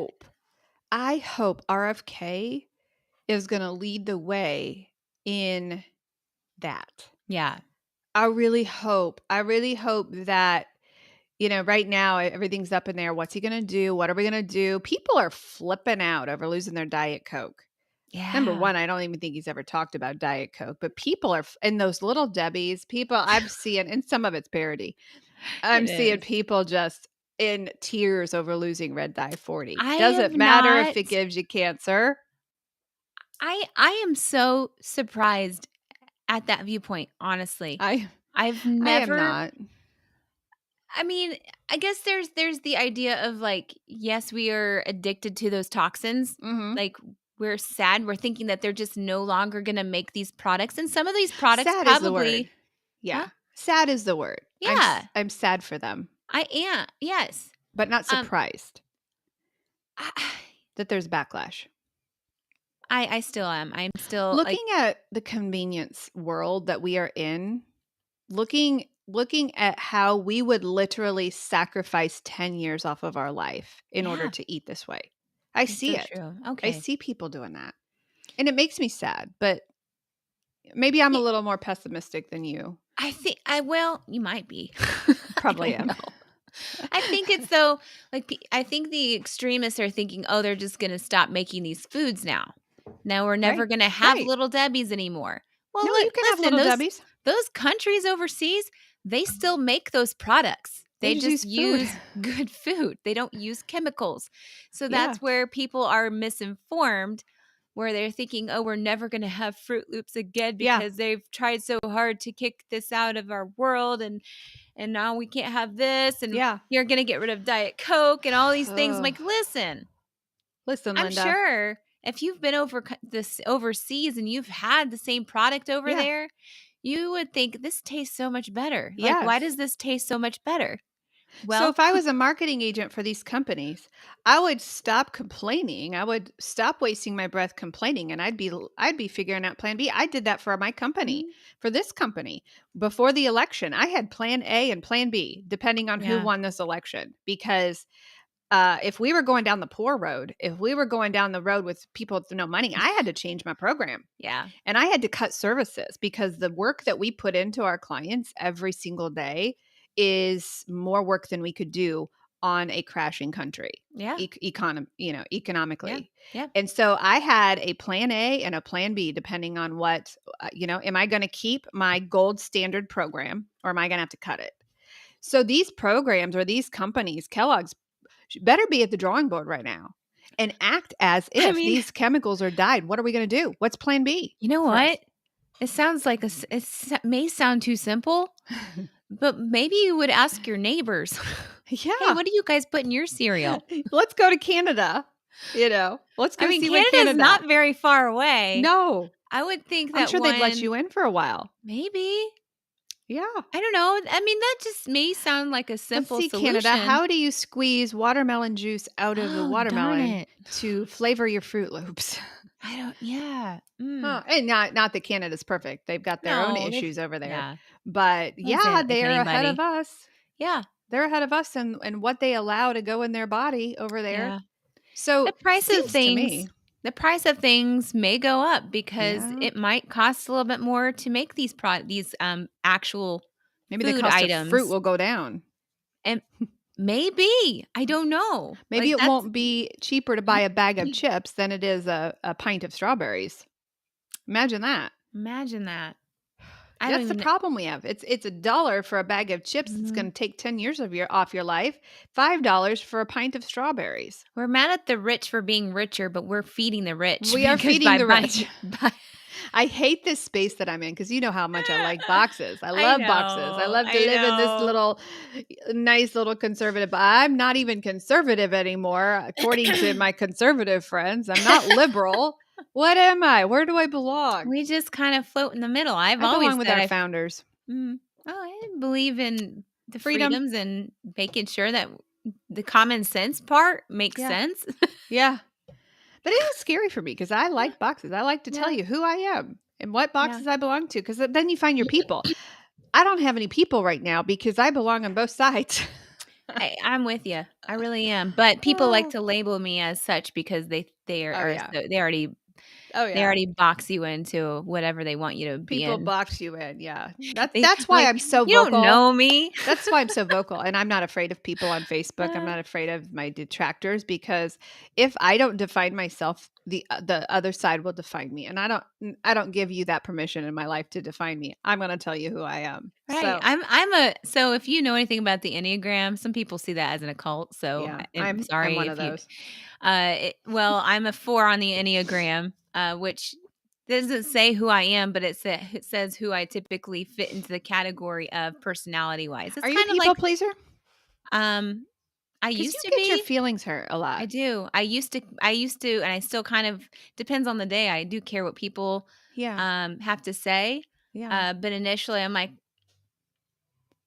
[SPEAKER 1] I hope RFK is going to lead the way in that.
[SPEAKER 2] Yeah.
[SPEAKER 1] I really hope that, right now everything's up in there. What's he going to do? What are we going to do? People are flipping out over losing their Diet Coke.
[SPEAKER 2] Yeah.
[SPEAKER 1] Number one, I don't even think he's ever talked about Diet Coke, but people are in those little Debbies. People I'm seeing, and some of it's parody. I'm seeing people just in tears over losing Red Dye 40. Doesn't matter if it gives you cancer.
[SPEAKER 2] I am so surprised at that viewpoint, honestly. I've never.
[SPEAKER 1] I am not.
[SPEAKER 2] I mean, I guess there's the idea of like, yes, we are addicted to those toxins. Like we're sad. We're thinking that they're just no longer going to make these products. And some of these products
[SPEAKER 1] sad
[SPEAKER 2] probably.
[SPEAKER 1] Is the word. Yeah. Huh? Sad is the word.
[SPEAKER 2] Yeah.
[SPEAKER 1] I'm sad for them.
[SPEAKER 2] I am. Yes.
[SPEAKER 1] But not surprised that there's backlash.
[SPEAKER 2] I still am. I'm still
[SPEAKER 1] looking at the convenience world that we are in, looking at how we would literally sacrifice 10 years off of our life in order to eat this way. I see it.
[SPEAKER 2] True. Okay.
[SPEAKER 1] I see people doing that. And it makes me sad, but maybe I'm a little more pessimistic than you.
[SPEAKER 2] I think you might be.
[SPEAKER 1] Probably am.
[SPEAKER 2] I think it's though, like, I think the extremists are thinking, oh, they're just going to stop making these foods now. Now we're never going to have Little Debbies anymore. Well,
[SPEAKER 1] no, you can have Little Debbies.
[SPEAKER 2] Those countries overseas, they still make those products. They just use good food. They don't use chemicals. So that's where people are misinformed, where they're thinking, oh, we're never going to have Fruit Loops again because they've tried so hard to kick this out of our world, and now we can't have this, and you're going to get rid of Diet Coke and all these things. I'm like, listen,
[SPEAKER 1] Linda.
[SPEAKER 2] I'm sure if you've been overseas and you've had the same product over there, you would think this tastes so much better. Like, why does this taste so much better? Well,
[SPEAKER 1] so if I was a marketing agent for these companies, I would stop complaining. I would stop wasting my breath complaining, and I'd be figuring out plan B. I did that for my company, for this company. Before the election, I had plan A and plan B, depending on who won this election. Because if we were going down the poor road, if we were going down the road with people with no money, I had to change my program.
[SPEAKER 2] Yeah.
[SPEAKER 1] And I had to cut services because the work that we put into our clients every single day is more work than we could do on a crashing country.
[SPEAKER 2] Yeah.
[SPEAKER 1] Economically.
[SPEAKER 2] Yeah.
[SPEAKER 1] And so I had a plan A and a plan B, depending on what, am I going to keep my gold standard program or am I going to have to cut it? So these programs or these companies, Kellogg's, better be at the drawing board right now and act as if these chemicals are dyed. What are we going to do? What's plan B?
[SPEAKER 2] You know what? It sounds like it may sound too simple, but maybe you would ask your neighbors.
[SPEAKER 1] Yeah.
[SPEAKER 2] Hey, what do you guys put in your cereal?
[SPEAKER 1] Let's go to Canada. Let's go see what
[SPEAKER 2] Canada's not very far away.
[SPEAKER 1] No.
[SPEAKER 2] I would think that
[SPEAKER 1] I'm sure they'd let you in for a while.
[SPEAKER 2] Maybe.
[SPEAKER 1] Yeah.
[SPEAKER 2] I don't know. I mean, that just may sound like a
[SPEAKER 1] Let's
[SPEAKER 2] simple
[SPEAKER 1] see,
[SPEAKER 2] solution.
[SPEAKER 1] Canada, how do you squeeze watermelon juice out of the
[SPEAKER 2] Oh, darn
[SPEAKER 1] watermelon
[SPEAKER 2] it.
[SPEAKER 1] to flavor your Fruit Loops?
[SPEAKER 2] I don't yeah.
[SPEAKER 1] Huh, and not that Canada's perfect. They've got their own
[SPEAKER 2] No,
[SPEAKER 1] issues over there.
[SPEAKER 2] yeah.
[SPEAKER 1] But
[SPEAKER 2] I wouldn't say
[SPEAKER 1] yeah,
[SPEAKER 2] that like
[SPEAKER 1] they're ahead of
[SPEAKER 2] anybody.
[SPEAKER 1] us.
[SPEAKER 2] Yeah,
[SPEAKER 1] They're ahead of us and what they allow to go in their body over there.
[SPEAKER 2] yeah. The
[SPEAKER 1] So,
[SPEAKER 2] price of
[SPEAKER 1] seems to
[SPEAKER 2] things
[SPEAKER 1] me
[SPEAKER 2] the price of things may go up because
[SPEAKER 1] yeah,
[SPEAKER 2] it might cost a little bit more to make these actual
[SPEAKER 1] maybe the
[SPEAKER 2] food
[SPEAKER 1] cost of fruit
[SPEAKER 2] items.
[SPEAKER 1] will go down.
[SPEAKER 2] And maybe, I don't know.
[SPEAKER 1] Maybe
[SPEAKER 2] Like,
[SPEAKER 1] it
[SPEAKER 2] that's
[SPEAKER 1] won't be cheaper to buy a bag of chips than it is a pint of strawberries. Imagine that.
[SPEAKER 2] imagine that. I don't
[SPEAKER 1] That's the
[SPEAKER 2] even
[SPEAKER 1] problem we have. It's $1 for a bag of chips that's
[SPEAKER 2] mhm.
[SPEAKER 1] gonna take 10 years of off your life, $5 for a pint of strawberries.
[SPEAKER 2] We're mad at the rich for being richer, but we're feeding the rich
[SPEAKER 1] We are
[SPEAKER 2] because
[SPEAKER 1] feeding
[SPEAKER 2] by
[SPEAKER 1] the rich.
[SPEAKER 2] buying by
[SPEAKER 1] I hate this space that I'm in because you know how much I like boxes. I
[SPEAKER 2] I
[SPEAKER 1] love boxes. I
[SPEAKER 2] know,
[SPEAKER 1] love to
[SPEAKER 2] I
[SPEAKER 1] live in this
[SPEAKER 2] know.
[SPEAKER 1] little nice little conservative. I'm not even conservative anymore, according to my conservative friends. I'm not liberal. What am I? Where do I belong?
[SPEAKER 2] We just kind of float in the middle. I've
[SPEAKER 1] I
[SPEAKER 2] always
[SPEAKER 1] belong with
[SPEAKER 2] said
[SPEAKER 1] our
[SPEAKER 2] I
[SPEAKER 1] founders.
[SPEAKER 2] well, I believe in the
[SPEAKER 1] Freedom.
[SPEAKER 2] freedoms and making sure that the common sense part makes
[SPEAKER 1] Yeah.
[SPEAKER 2] sense.
[SPEAKER 1] Yeah. But it is scary for me because I like boxes. I like to tell
[SPEAKER 2] Yeah,
[SPEAKER 1] you who I am and what
[SPEAKER 2] yeah.
[SPEAKER 1] boxes I belong to because then you find your people. I don't have any people right now because I belong on both sides.
[SPEAKER 2] I'm with you. I really am. But people like
[SPEAKER 1] Oh,
[SPEAKER 2] to label me as such because they
[SPEAKER 1] oh
[SPEAKER 2] are
[SPEAKER 1] yeah.
[SPEAKER 2] so
[SPEAKER 1] Oh
[SPEAKER 2] they
[SPEAKER 1] yeah.
[SPEAKER 2] already box you into whatever they want you to be
[SPEAKER 1] People
[SPEAKER 2] in.
[SPEAKER 1] box you in. Yeah.
[SPEAKER 2] They
[SPEAKER 1] That's why
[SPEAKER 2] like,
[SPEAKER 1] I'm so
[SPEAKER 2] "You don't
[SPEAKER 1] vocal.
[SPEAKER 2] know me."
[SPEAKER 1] That's why I'm so vocal, and I'm not afraid of people on Facebook. I'm
[SPEAKER 2] Uh,
[SPEAKER 1] not afraid of my detractors because if I don't define myself, the other side will define me, and I don't give you that permission in my life to define me. I'm going to tell you who I am.
[SPEAKER 2] right.
[SPEAKER 1] So
[SPEAKER 2] I'm a so if you know anything about the Enneagram, some people see that as an occult, so
[SPEAKER 1] yeah,
[SPEAKER 2] I'm
[SPEAKER 1] I'm
[SPEAKER 2] sorry
[SPEAKER 1] one of
[SPEAKER 2] if you
[SPEAKER 1] those.
[SPEAKER 2] well, I'm a 4 on the Enneagram, which doesn't say who I am, but it says who I typically fit into the category of personality-wise. It's
[SPEAKER 1] Are you a
[SPEAKER 2] kind of
[SPEAKER 1] people
[SPEAKER 2] like,
[SPEAKER 1] pleaser?
[SPEAKER 2] um, I
[SPEAKER 1] Because
[SPEAKER 2] used
[SPEAKER 1] you
[SPEAKER 2] to
[SPEAKER 1] get your
[SPEAKER 2] be.
[SPEAKER 1] feelings hurt a
[SPEAKER 2] I
[SPEAKER 1] lot.
[SPEAKER 2] do. I used to, and I still kind of depends on the day. I do care what people,
[SPEAKER 1] Yeah,
[SPEAKER 2] have to say,
[SPEAKER 1] yeah,
[SPEAKER 2] but initially, I'm like,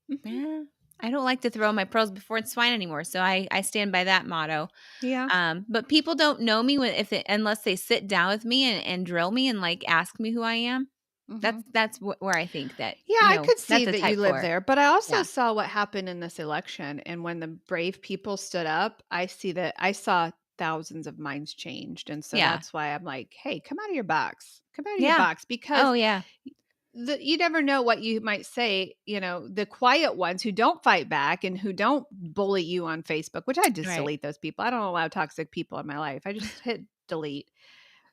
[SPEAKER 1] hmm
[SPEAKER 2] "Eh, I don't like to throw my pearls before it's swine anymore," so I stand by that motto.
[SPEAKER 1] yeah.
[SPEAKER 2] But people don't know me unless they sit down with me and drill me and, like, ask me who I am.
[SPEAKER 1] hmm
[SPEAKER 2] That's where I think that,
[SPEAKER 1] Yeah, I could see
[SPEAKER 2] that's a
[SPEAKER 1] that you
[SPEAKER 2] type
[SPEAKER 1] live
[SPEAKER 2] 4.
[SPEAKER 1] there, but I also
[SPEAKER 2] Yeah.
[SPEAKER 1] saw what happened in this election, and when the brave people stood up, I saw thousands of minds changed, and so
[SPEAKER 2] Yeah.
[SPEAKER 1] that's why I'm like, "Hey, come out of your box. Come out of your
[SPEAKER 2] Yeah.
[SPEAKER 1] box," because
[SPEAKER 2] Oh, yeah.
[SPEAKER 1] you never know what you might say. The quiet ones who don't fight back and who don't bully you on Facebook, which I just
[SPEAKER 2] Right.
[SPEAKER 1] delete those people. I don't allow toxic people in my life. I just hit delete.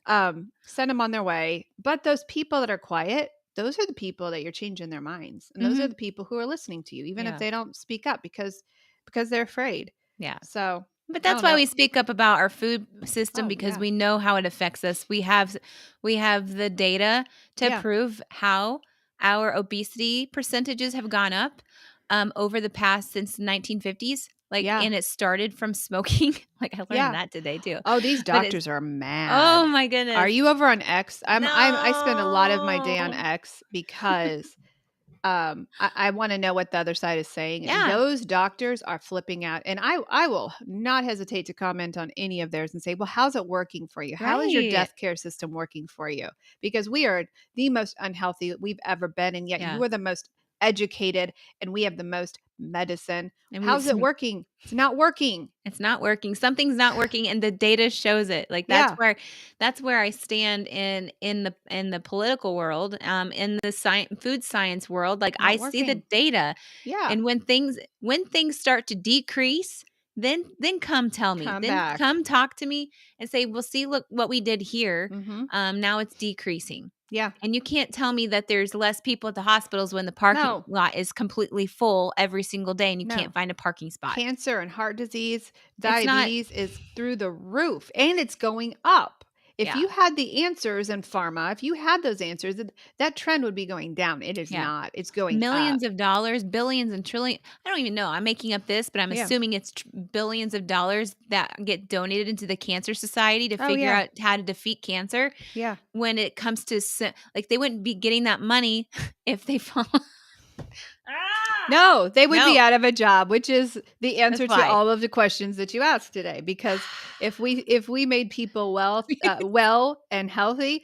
[SPEAKER 1] Send them on their way. But those people that are quiet, those are the people that you're changing their minds. And those are
[SPEAKER 2] Mhm.
[SPEAKER 1] the people who are listening to you, even if
[SPEAKER 2] Yeah.
[SPEAKER 1] they don't speak up because they're afraid.
[SPEAKER 2] Yeah.
[SPEAKER 1] So
[SPEAKER 2] But
[SPEAKER 1] I
[SPEAKER 2] that's
[SPEAKER 1] don't
[SPEAKER 2] why
[SPEAKER 1] know.
[SPEAKER 2] we speak up about our food system
[SPEAKER 1] Oh
[SPEAKER 2] because
[SPEAKER 1] yeah.
[SPEAKER 2] we know how it affects us. We have the data to
[SPEAKER 1] Yeah.
[SPEAKER 2] prove how our obesity percentages have gone up over the past since the 1950s. Like,
[SPEAKER 1] Yeah.
[SPEAKER 2] and it started from smoking. Like, I learned
[SPEAKER 1] Yeah.
[SPEAKER 2] that today too.
[SPEAKER 1] Oh, these
[SPEAKER 2] But it's
[SPEAKER 1] doctors are
[SPEAKER 2] oh
[SPEAKER 1] mad.
[SPEAKER 2] my
[SPEAKER 1] Are
[SPEAKER 2] goodness.
[SPEAKER 1] you over on X? I spend a lot of my day on
[SPEAKER 2] No.
[SPEAKER 1] X because I want to know what the other side is saying. And
[SPEAKER 2] Yeah.
[SPEAKER 1] those doctors are flipping out. And I will not hesitate to comment on any of theirs and say, well, how's it working for you? How is your
[SPEAKER 2] Right.
[SPEAKER 1] death care system working for you? Because we are the most unhealthy we've ever been. And yet
[SPEAKER 2] Yeah.
[SPEAKER 1] you are the most educated and we have the most medicine.
[SPEAKER 2] And
[SPEAKER 1] How's it working? It's not working.
[SPEAKER 2] it's not working. Something's not working and the data shows it. Like
[SPEAKER 1] Yeah.
[SPEAKER 2] that's where I stand in the political world, in the food science world. Like I
[SPEAKER 1] Not
[SPEAKER 2] see the
[SPEAKER 1] working.
[SPEAKER 2] data
[SPEAKER 1] Yeah.
[SPEAKER 2] and when things start to decrease, then come tell me.
[SPEAKER 1] Come
[SPEAKER 2] Then
[SPEAKER 1] back.
[SPEAKER 2] come talk to me and say, "Well, see look what we did here.
[SPEAKER 1] Mm-hmm.
[SPEAKER 2] Now it's decreasing."
[SPEAKER 1] Yeah.
[SPEAKER 2] And you can't tell me that there's less people at the hospitals when the parking
[SPEAKER 1] No,
[SPEAKER 2] lot is completely full every single day and you
[SPEAKER 1] no.
[SPEAKER 2] can't find a parking spot.
[SPEAKER 1] Cancer and heart disease,
[SPEAKER 2] It's not
[SPEAKER 1] diabetes is through the roof and it's going up. If
[SPEAKER 2] yeah.
[SPEAKER 1] you had the answers in pharma, if you had those answers, that trend would be going down. It is
[SPEAKER 2] Yeah.
[SPEAKER 1] not. It's going up.
[SPEAKER 2] Millions of dollars, billions and trillion I don't even know. I'm making up this, but I'm
[SPEAKER 1] Yeah.
[SPEAKER 2] assuming it's billions of dollars that get donated into the Cancer Society to
[SPEAKER 1] Oh,
[SPEAKER 2] figure
[SPEAKER 1] yeah.
[SPEAKER 2] out how to defeat cancer
[SPEAKER 1] Yeah.
[SPEAKER 2] when it comes to like they wouldn't be getting that money if they fall.
[SPEAKER 1] No, they would be
[SPEAKER 2] No.
[SPEAKER 1] out of a job, which is the answer
[SPEAKER 2] That's
[SPEAKER 1] to
[SPEAKER 2] why.
[SPEAKER 1] all of the questions that you asked today. Because if we made people well and healthy,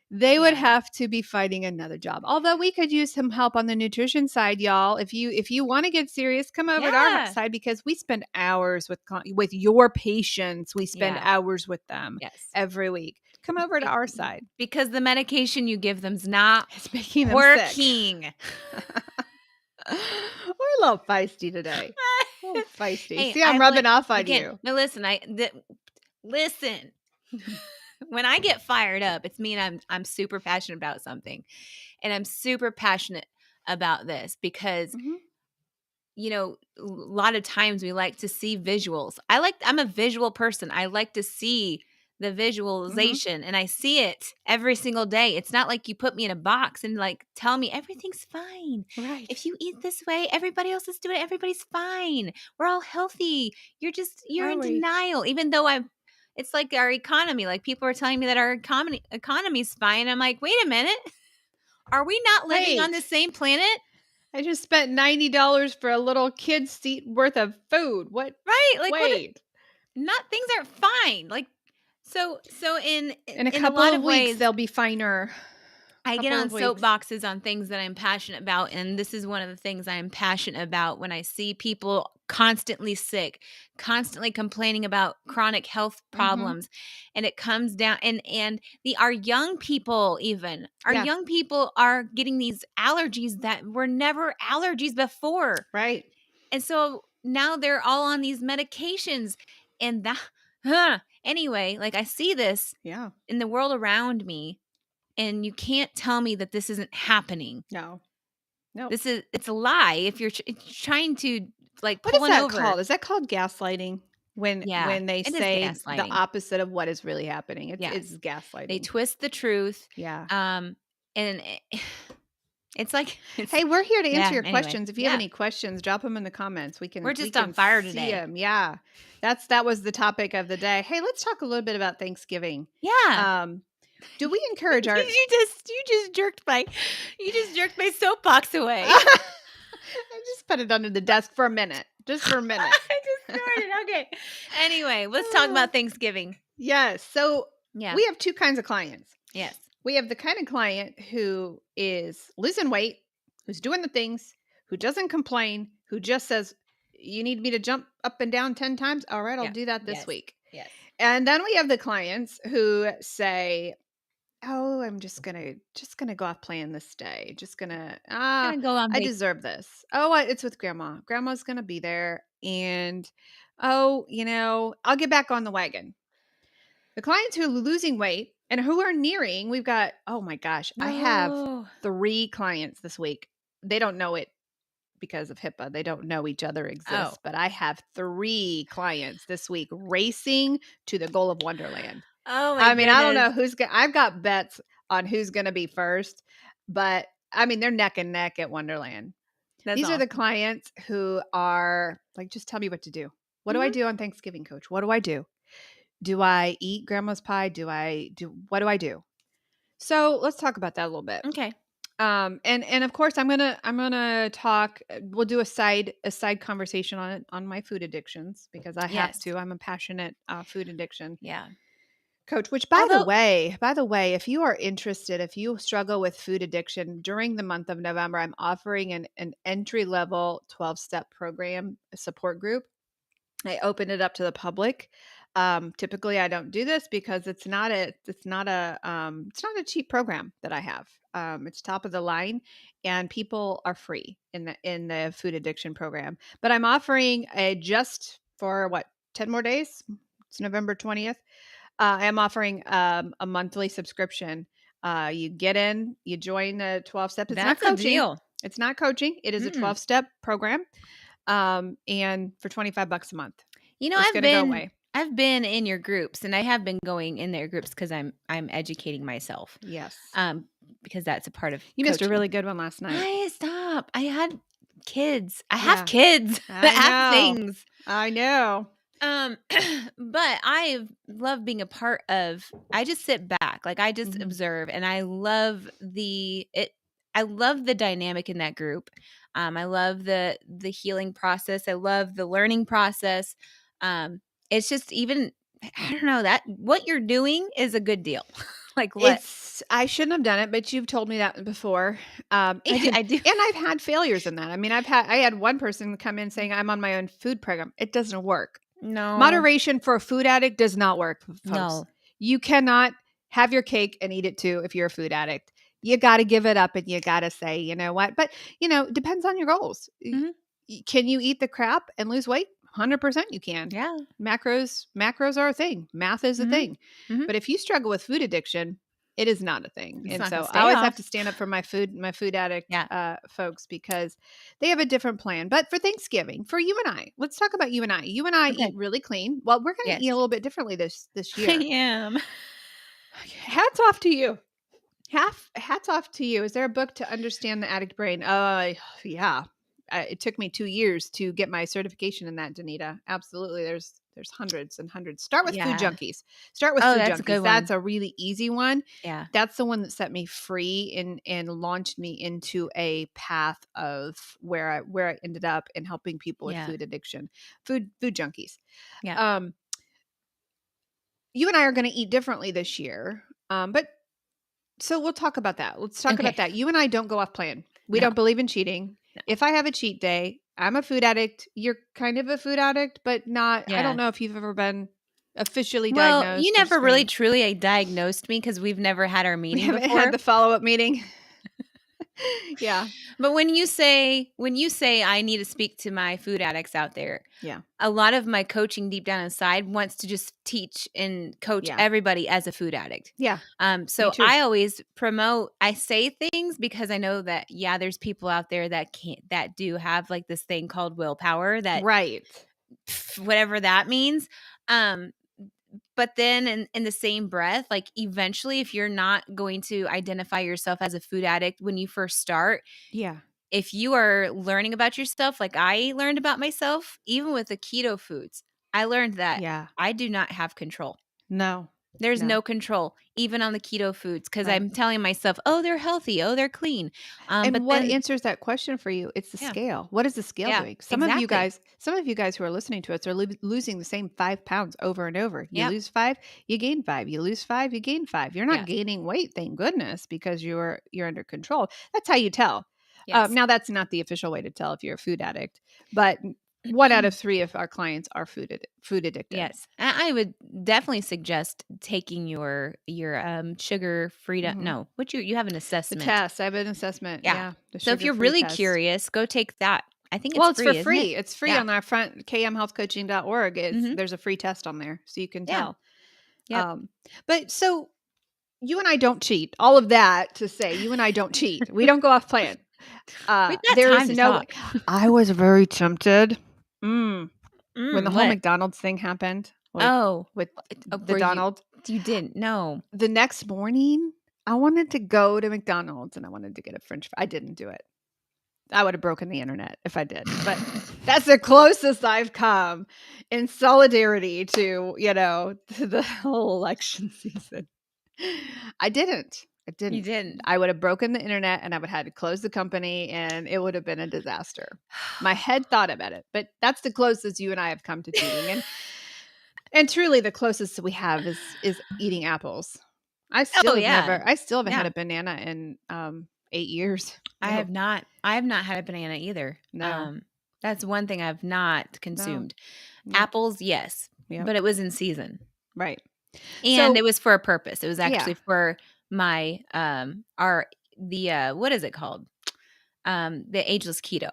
[SPEAKER 1] they would
[SPEAKER 2] Yeah.
[SPEAKER 1] have to be fighting another job. Although we could use some help on the nutrition side, y'all. If you want to get serious, come over to our
[SPEAKER 2] Yeah.
[SPEAKER 1] side because we spend hours with your patients. We spend
[SPEAKER 2] Yeah.
[SPEAKER 1] hours with them
[SPEAKER 2] Yes.
[SPEAKER 1] every week. Come over to our side.
[SPEAKER 2] Because the medication you give them's not
[SPEAKER 1] It's making them sick.
[SPEAKER 2] working.
[SPEAKER 1] We're a little feisty today. A little feisty.
[SPEAKER 2] Hey,
[SPEAKER 1] See, I'm rubbing off on
[SPEAKER 2] again,
[SPEAKER 1] you.
[SPEAKER 2] no, listen. Listen. When I get fired up, it's mean I'm super passionate about something, and I'm super passionate about this because you know, a lot of times we like to see visuals. I'm a visual person. I like to see the visualization and I see it every single day. It's not like you put me in a box and like tell me everything's fine.
[SPEAKER 1] Right.
[SPEAKER 2] If you eat this way, everybody else is doing it. Everybody's fine. We're all healthy. You're in denial. Even though it's like our economy. Like people are telling me that our economy's fine. I'm like, wait a minute. Are we not living on the same planet?
[SPEAKER 1] I just spent $90 for a little kid's seat worth of food. What?
[SPEAKER 2] Right. Like,
[SPEAKER 1] wait.
[SPEAKER 2] Things aren't fine. Like, so in
[SPEAKER 1] a couple of weeks, they'll be finer.
[SPEAKER 2] I get on soapboxes on things that I'm passionate about. And this is one of the things I'm passionate about when I see people constantly sick, constantly complaining about chronic health problems. And it comes down and our young people, young people are getting these allergies that were never allergies before.
[SPEAKER 1] Right.
[SPEAKER 2] And so now they're all on these medications and anyway, like I see this in the world around me. And you can't tell me that this isn't happening.
[SPEAKER 1] No.
[SPEAKER 2] It's a lie. If you're trying to like
[SPEAKER 1] pull
[SPEAKER 2] one over.
[SPEAKER 1] Called? Is that called gaslighting? When they say the opposite of what is really happening. It's gaslighting.
[SPEAKER 2] They twist the truth.
[SPEAKER 1] Yeah.
[SPEAKER 2] And it's like
[SPEAKER 1] hey, we're here to answer your questions. If you have any questions, drop them in the comments.
[SPEAKER 2] We're just on fire today.
[SPEAKER 1] Yeah. That was the topic of the day. Hey, let's talk a little bit about Thanksgiving.
[SPEAKER 2] Yeah.
[SPEAKER 1] Do we encourage our
[SPEAKER 2] you just jerked my soapbox away.
[SPEAKER 1] I just put it under the desk for a minute. Just for a minute.
[SPEAKER 2] I just started. Okay. Anyway, let's talk about Thanksgiving.
[SPEAKER 1] Yes. So we have two kinds of clients.
[SPEAKER 2] Yes.
[SPEAKER 1] We have the kind of client who is losing weight, who's doing the things, who doesn't complain, who just says, you need me to jump up and down 10 times? All right, I'll do that this week.
[SPEAKER 2] Yes.
[SPEAKER 1] And then we have the clients who say, oh, I'm just gonna go off plan this day. Just gonna
[SPEAKER 2] go on.
[SPEAKER 1] I deserve this. Oh, it's with grandma. Grandma's gonna be there, and I'll get back on the wagon. The clients who are losing weight and who are nearing, we've got, oh my gosh, I have 3 clients this week. They don't know it because of HIPAA. They don't know each other exists, but I have 3 clients this week racing to the goal of Wonderland.
[SPEAKER 2] Oh my goodness.
[SPEAKER 1] I don't know I've got bets on who's going to be first, but they're neck and neck at Wonderland. These are the clients who are like, just tell me what to do. What do I do on Thanksgiving, Coach? What do I do? Do I eat grandma's pie? What do I do? So let's talk about that a little bit.
[SPEAKER 2] Okay.
[SPEAKER 1] And of course I'm gonna talk. We'll do a side conversation on it on my food addictions because I have to. I'm a passionate food addiction.
[SPEAKER 2] Yeah.
[SPEAKER 1] Coach, which by the way, if you are interested, if you struggle with food addiction during the month of November, I'm offering an entry-level 12-step program, a support group. I open it up to the public. Typically I don't do this because it's not a cheap program that I have. It's top of the line and people are free in the food addiction program. But I'm offering just for 10 more days. It's November 20th. I'm offering a monthly subscription. You get in, you join the 12 step. It's not coaching.
[SPEAKER 2] Deal.
[SPEAKER 1] It's not coaching. It is a 12-step program. And for $25 a month.
[SPEAKER 2] I've been in your groups and I have been going in their groups because I'm educating myself.
[SPEAKER 1] Yes.
[SPEAKER 2] Because that's a part of
[SPEAKER 1] You missed a really good one last night.
[SPEAKER 2] Stop. I had kids. I have kids that have things.
[SPEAKER 1] I know.
[SPEAKER 2] But I love being a part of, I just sit back, like I just observe and I love I love the dynamic in that group. I love the healing process. I love the learning process. It's just even I don't know that what you're doing is a good deal. Like let
[SPEAKER 1] I shouldn't have done it, but you've told me that before.
[SPEAKER 2] I do.
[SPEAKER 1] And I've had failures in that. I mean, I had one person come in saying I'm on my own food program. It doesn't work.
[SPEAKER 2] No.
[SPEAKER 1] Moderation for a food addict does not work, folks.
[SPEAKER 2] No.
[SPEAKER 1] You cannot have your cake and eat it too if you're a food addict. You got to give it up and you got to say, you know what? But, depends on your goals.
[SPEAKER 2] Mhm.
[SPEAKER 1] Can you eat the crap and lose weight? 100% you can.
[SPEAKER 2] Yeah.
[SPEAKER 1] Macros are a thing. Math is a
[SPEAKER 2] Mhm.
[SPEAKER 1] thing.
[SPEAKER 2] Mhm.
[SPEAKER 1] But if you struggle with food addiction, it is not a thing.
[SPEAKER 2] It's
[SPEAKER 1] And
[SPEAKER 2] not gonna
[SPEAKER 1] so
[SPEAKER 2] stay
[SPEAKER 1] I always
[SPEAKER 2] off.
[SPEAKER 1] have to stand up for my food addict
[SPEAKER 2] Yeah.
[SPEAKER 1] folks because they have a different plan. But for Thanksgiving, for you and I, let's talk about you and I. You and I
[SPEAKER 2] Okay.
[SPEAKER 1] eat really clean. Well, we're going to
[SPEAKER 2] Yes.
[SPEAKER 1] eat a little bit differently this
[SPEAKER 2] I
[SPEAKER 1] year.
[SPEAKER 2] am.
[SPEAKER 1] Hats off to you. Hats off to you. Is there a book to understand the addict brain? Yeah. It took me 2 years to get my certification in that, Danita. Absolutely. There's hundreds and hundreds. Start with Food
[SPEAKER 2] Yeah.
[SPEAKER 1] Junkies. Start with
[SPEAKER 2] Oh,
[SPEAKER 1] Food
[SPEAKER 2] that's a
[SPEAKER 1] Junkies.
[SPEAKER 2] good
[SPEAKER 1] That's
[SPEAKER 2] one.
[SPEAKER 1] a really easy one.
[SPEAKER 2] Yeah.
[SPEAKER 1] That's the one that set me free and launched me into a path of where I ended up in helping people with
[SPEAKER 2] Yeah.
[SPEAKER 1] food addiction. Food Junkies.
[SPEAKER 2] Yeah.
[SPEAKER 1] You and I are going to eat differently this year. But so we'll talk about that. Let's talk about
[SPEAKER 2] Okay.
[SPEAKER 1] that. You and I don't go off plan. We
[SPEAKER 2] No.
[SPEAKER 1] don't believe in cheating.
[SPEAKER 2] No.
[SPEAKER 1] If I have a cheat day, I'm a food addict. You're kind of a food addict, but not. I
[SPEAKER 2] Yeah.
[SPEAKER 1] don't know if you've ever been officially
[SPEAKER 2] Well,
[SPEAKER 1] diagnosed.
[SPEAKER 2] you
[SPEAKER 1] or
[SPEAKER 2] never really
[SPEAKER 1] screened.
[SPEAKER 2] truly diagnosed me because we've never had our
[SPEAKER 1] We
[SPEAKER 2] meeting
[SPEAKER 1] haven't
[SPEAKER 2] before.
[SPEAKER 1] had the follow-up meeting. Yeah.
[SPEAKER 2] But when you say I need to speak to my food addicts out there,
[SPEAKER 1] Yeah.
[SPEAKER 2] a lot of my coaching deep down inside wants to just teach and coach
[SPEAKER 1] Yeah.
[SPEAKER 2] everybody as a food addict.
[SPEAKER 1] Yeah.
[SPEAKER 2] So
[SPEAKER 1] too.
[SPEAKER 2] I always promote, I say things because I know that, yeah, there's people out there that do have like this thing called willpower that
[SPEAKER 1] Right.
[SPEAKER 2] whatever that means. But then in the same breath, like eventually, if you're not going to identify yourself as a food addict when you first start,
[SPEAKER 1] Yeah.
[SPEAKER 2] if you are learning about yourself, like I learned about myself, even with the keto foods, I learned that
[SPEAKER 1] Yeah.
[SPEAKER 2] I do not have control.
[SPEAKER 1] No.
[SPEAKER 2] There's no control, even on the keto foods, because
[SPEAKER 1] Right.
[SPEAKER 2] I'm telling myself, oh, they're healthy. Oh, they're clean.
[SPEAKER 1] And
[SPEAKER 2] But
[SPEAKER 1] what
[SPEAKER 2] then,
[SPEAKER 1] answers that question for you? It's the
[SPEAKER 2] yeah,
[SPEAKER 1] scale. What is the scale
[SPEAKER 2] yeah,
[SPEAKER 1] doing?
[SPEAKER 2] exactly.
[SPEAKER 1] Some of you guys who are listening to us are losing the same 5 pounds over and over. You
[SPEAKER 2] Yep.
[SPEAKER 1] lose 5, you gain 5. You lose 5, you gain 5. You're not
[SPEAKER 2] Yes.
[SPEAKER 1] gaining weight, thank goodness, because you're under control. That's how you tell.
[SPEAKER 2] Yes.
[SPEAKER 1] Now that's not the official way to tell if you're a food addict, but 1 out of 3 of our clients are food addicted.
[SPEAKER 2] Yes, I would definitely suggest taking your sugar free.
[SPEAKER 1] Mhm.
[SPEAKER 2] No, you have an
[SPEAKER 1] The
[SPEAKER 2] assessment.
[SPEAKER 1] test, I have an assessment.
[SPEAKER 2] Yeah.
[SPEAKER 1] Yeah. The
[SPEAKER 2] So if you're
[SPEAKER 1] sugar-free
[SPEAKER 2] really
[SPEAKER 1] test.
[SPEAKER 2] curious, go take that. I think it's
[SPEAKER 1] Well, it's
[SPEAKER 2] free,
[SPEAKER 1] for
[SPEAKER 2] isn't
[SPEAKER 1] free.
[SPEAKER 2] it?
[SPEAKER 1] It's free
[SPEAKER 2] Yeah.
[SPEAKER 1] on our front kmhealthcoaching.org.
[SPEAKER 2] Mhm.
[SPEAKER 1] There's a free test on there, so you can
[SPEAKER 2] Yeah.
[SPEAKER 1] tell.
[SPEAKER 2] Yep.
[SPEAKER 1] But so you and I don't cheat. All of that to say, you and I don't cheat. We don't go off plan.
[SPEAKER 2] We've got
[SPEAKER 1] There
[SPEAKER 2] time
[SPEAKER 1] is
[SPEAKER 2] to
[SPEAKER 1] no.
[SPEAKER 2] talk.
[SPEAKER 1] I was very tempted when the whole
[SPEAKER 2] What?
[SPEAKER 1] McDonald's thing happened.
[SPEAKER 2] Oh,
[SPEAKER 1] with
[SPEAKER 2] oh,
[SPEAKER 1] the
[SPEAKER 2] were
[SPEAKER 1] Donald.
[SPEAKER 2] you didn't know.
[SPEAKER 1] The next morning, I wanted to go to McDonald's and I wanted to get a French fry. I didn't do it. I would have broken the internet if I did, but that's the closest I've come in solidarity to, to the whole election season. I didn't.
[SPEAKER 2] You didn't.
[SPEAKER 1] I would have broken the internet and I would have had to close the company and it would have been a disaster. My head thought about it, but that's the closest you and I have come to cheating. And truly the closest we have is eating apples. I still haven't
[SPEAKER 2] Yeah.
[SPEAKER 1] had a banana in 8 years.
[SPEAKER 2] I have not had a banana either.
[SPEAKER 1] No.
[SPEAKER 2] That's one thing I've not consumed.
[SPEAKER 1] No.
[SPEAKER 2] Apples, yes,
[SPEAKER 1] Yep.
[SPEAKER 2] but it was in season.
[SPEAKER 1] Right.
[SPEAKER 2] And
[SPEAKER 1] So-
[SPEAKER 2] it was for a purpose. It was actually
[SPEAKER 1] Yeah.
[SPEAKER 2] for my what is it called? The Ageless Keto.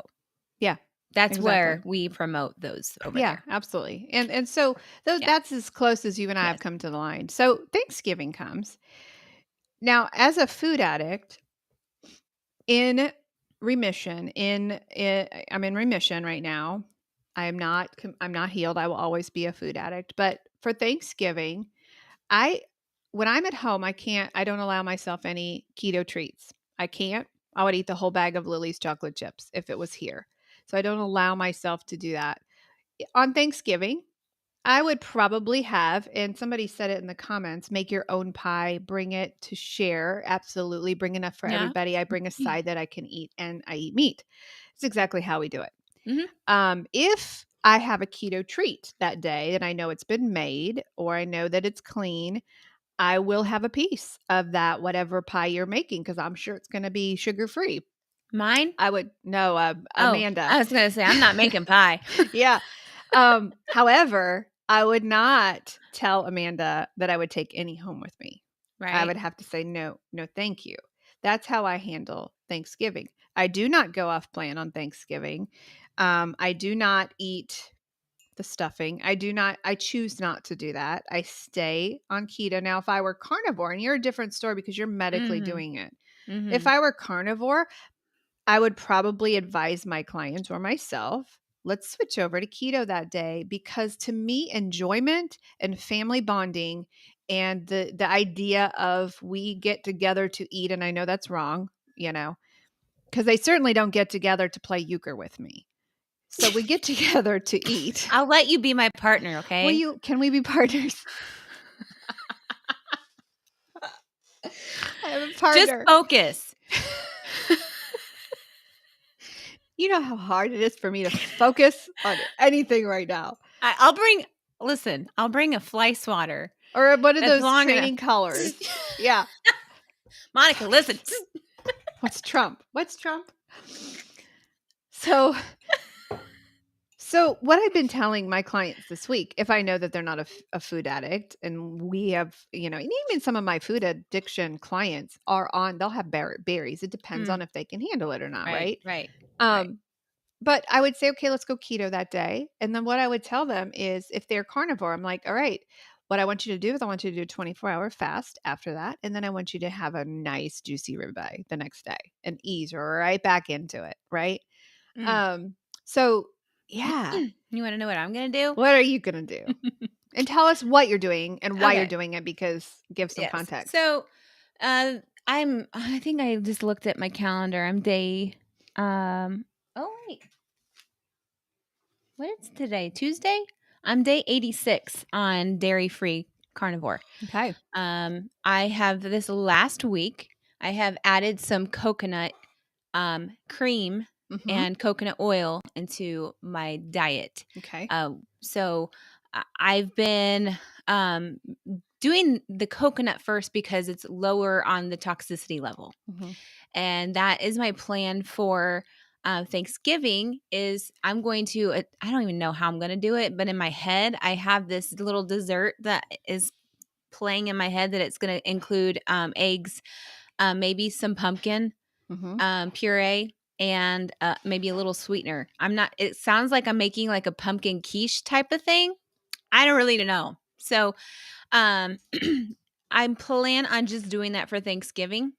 [SPEAKER 1] Yeah.
[SPEAKER 2] That's where
[SPEAKER 1] Exactly.
[SPEAKER 2] we promote those over
[SPEAKER 1] Yeah,
[SPEAKER 2] there.
[SPEAKER 1] absolutely. And so
[SPEAKER 2] Yeah.
[SPEAKER 1] that's as close as you and I have
[SPEAKER 2] Yes.
[SPEAKER 1] come to the line. So Thanksgiving comes. Now, as a food addict in remission, I'm in remission right now. I'm not healed. I will always be a food addict. But for Thanksgiving, when I'm at home, I don't allow myself any keto treats. I can't. I would eat the whole bag of Lily's chocolate chips if it was here. So I don't allow myself to do that. On Thanksgiving, I would probably have, and somebody said it in the comments, make your own pie, bring it to share. Absolutely. Bring enough for
[SPEAKER 2] Yeah.
[SPEAKER 1] everybody. I bring a side that I can eat, and I eat meat. It's exactly how we do it.
[SPEAKER 2] Mhm.
[SPEAKER 1] If I have a keto treat that day and I know it's been made or I know that it's clean, I will have a piece of that, whatever pie you're making, because I'm sure it's going to be sugar free.
[SPEAKER 2] Mine?
[SPEAKER 1] I would no,
[SPEAKER 2] Oh,
[SPEAKER 1] Amanda.
[SPEAKER 2] I was gonna say, I'm not making pie.
[SPEAKER 1] Yeah. However, I would not tell Amanda that I would take any home with me. I
[SPEAKER 2] Right.
[SPEAKER 1] would have to say, no, thank you. That's how I handle Thanksgiving. I do not go off plan on Thanksgiving. I do not eat the stuffing. I choose not to do that. I stay on keto. Now, if I were carnivore, and you're a different story because you're medically
[SPEAKER 2] Mhm.
[SPEAKER 1] doing it. If
[SPEAKER 2] Mhm.
[SPEAKER 1] I were carnivore, I would probably advise my clients or myself, let's switch over to keto that day, because to me, enjoyment and family bonding and the idea of we get together to eat, and I know that's wrong, because they certainly don't get together to play euchre with me. So we get together to eat.
[SPEAKER 2] I'll let you be my partner, okay?
[SPEAKER 1] Can we be partners? I have a
[SPEAKER 2] Just
[SPEAKER 1] partner.
[SPEAKER 2] focus.
[SPEAKER 1] You know how hard it is for me to focus on anything right now.
[SPEAKER 2] I'll bring a fly swatter.
[SPEAKER 1] Or one of
[SPEAKER 2] That's
[SPEAKER 1] those
[SPEAKER 2] long enough.
[SPEAKER 1] training colors. Yeah.
[SPEAKER 2] Monica, listen.
[SPEAKER 1] What's Trump? So what I've been telling my clients this week, if I know that they're not a food addict, and we have, and even some of my food addiction clients they'll have berries. It depends on if they can handle it or not, right?
[SPEAKER 2] Right.
[SPEAKER 1] But I would say, okay, let's go keto that day. And then what I would tell them is, if they're carnivore, I'm like, all right, what I want you to do is I want you to do a 24-hour fast after that. And then I want you to have a nice juicy ribeye the next day and ease right back into it. Right. So yeah.
[SPEAKER 2] You want to know what I'm going to do?
[SPEAKER 1] What are you going to do? And tell us what you're doing and why you're doing it, because give some context.
[SPEAKER 2] So, I think I just looked at my calendar. I'm day, oh wait, what is today? Tuesday? I'm day 86 on dairy-free carnivore.
[SPEAKER 1] Okay.
[SPEAKER 2] I have this last week, I have added some coconut cream and coconut oil into my diet.
[SPEAKER 1] Okay.
[SPEAKER 2] So I've been doing the coconut first because it's lower on the toxicity level. And that is my plan for Thanksgiving. Is I'm going to, I don't even know how I'm going to do it, but in my head, I have this little dessert that is playing in my head that it's going to include eggs, maybe some pumpkin puree, and maybe a little sweetener. It sounds like I'm making like a pumpkin quiche type of thing. I don't really know. So I plan on just doing that for Thanksgiving,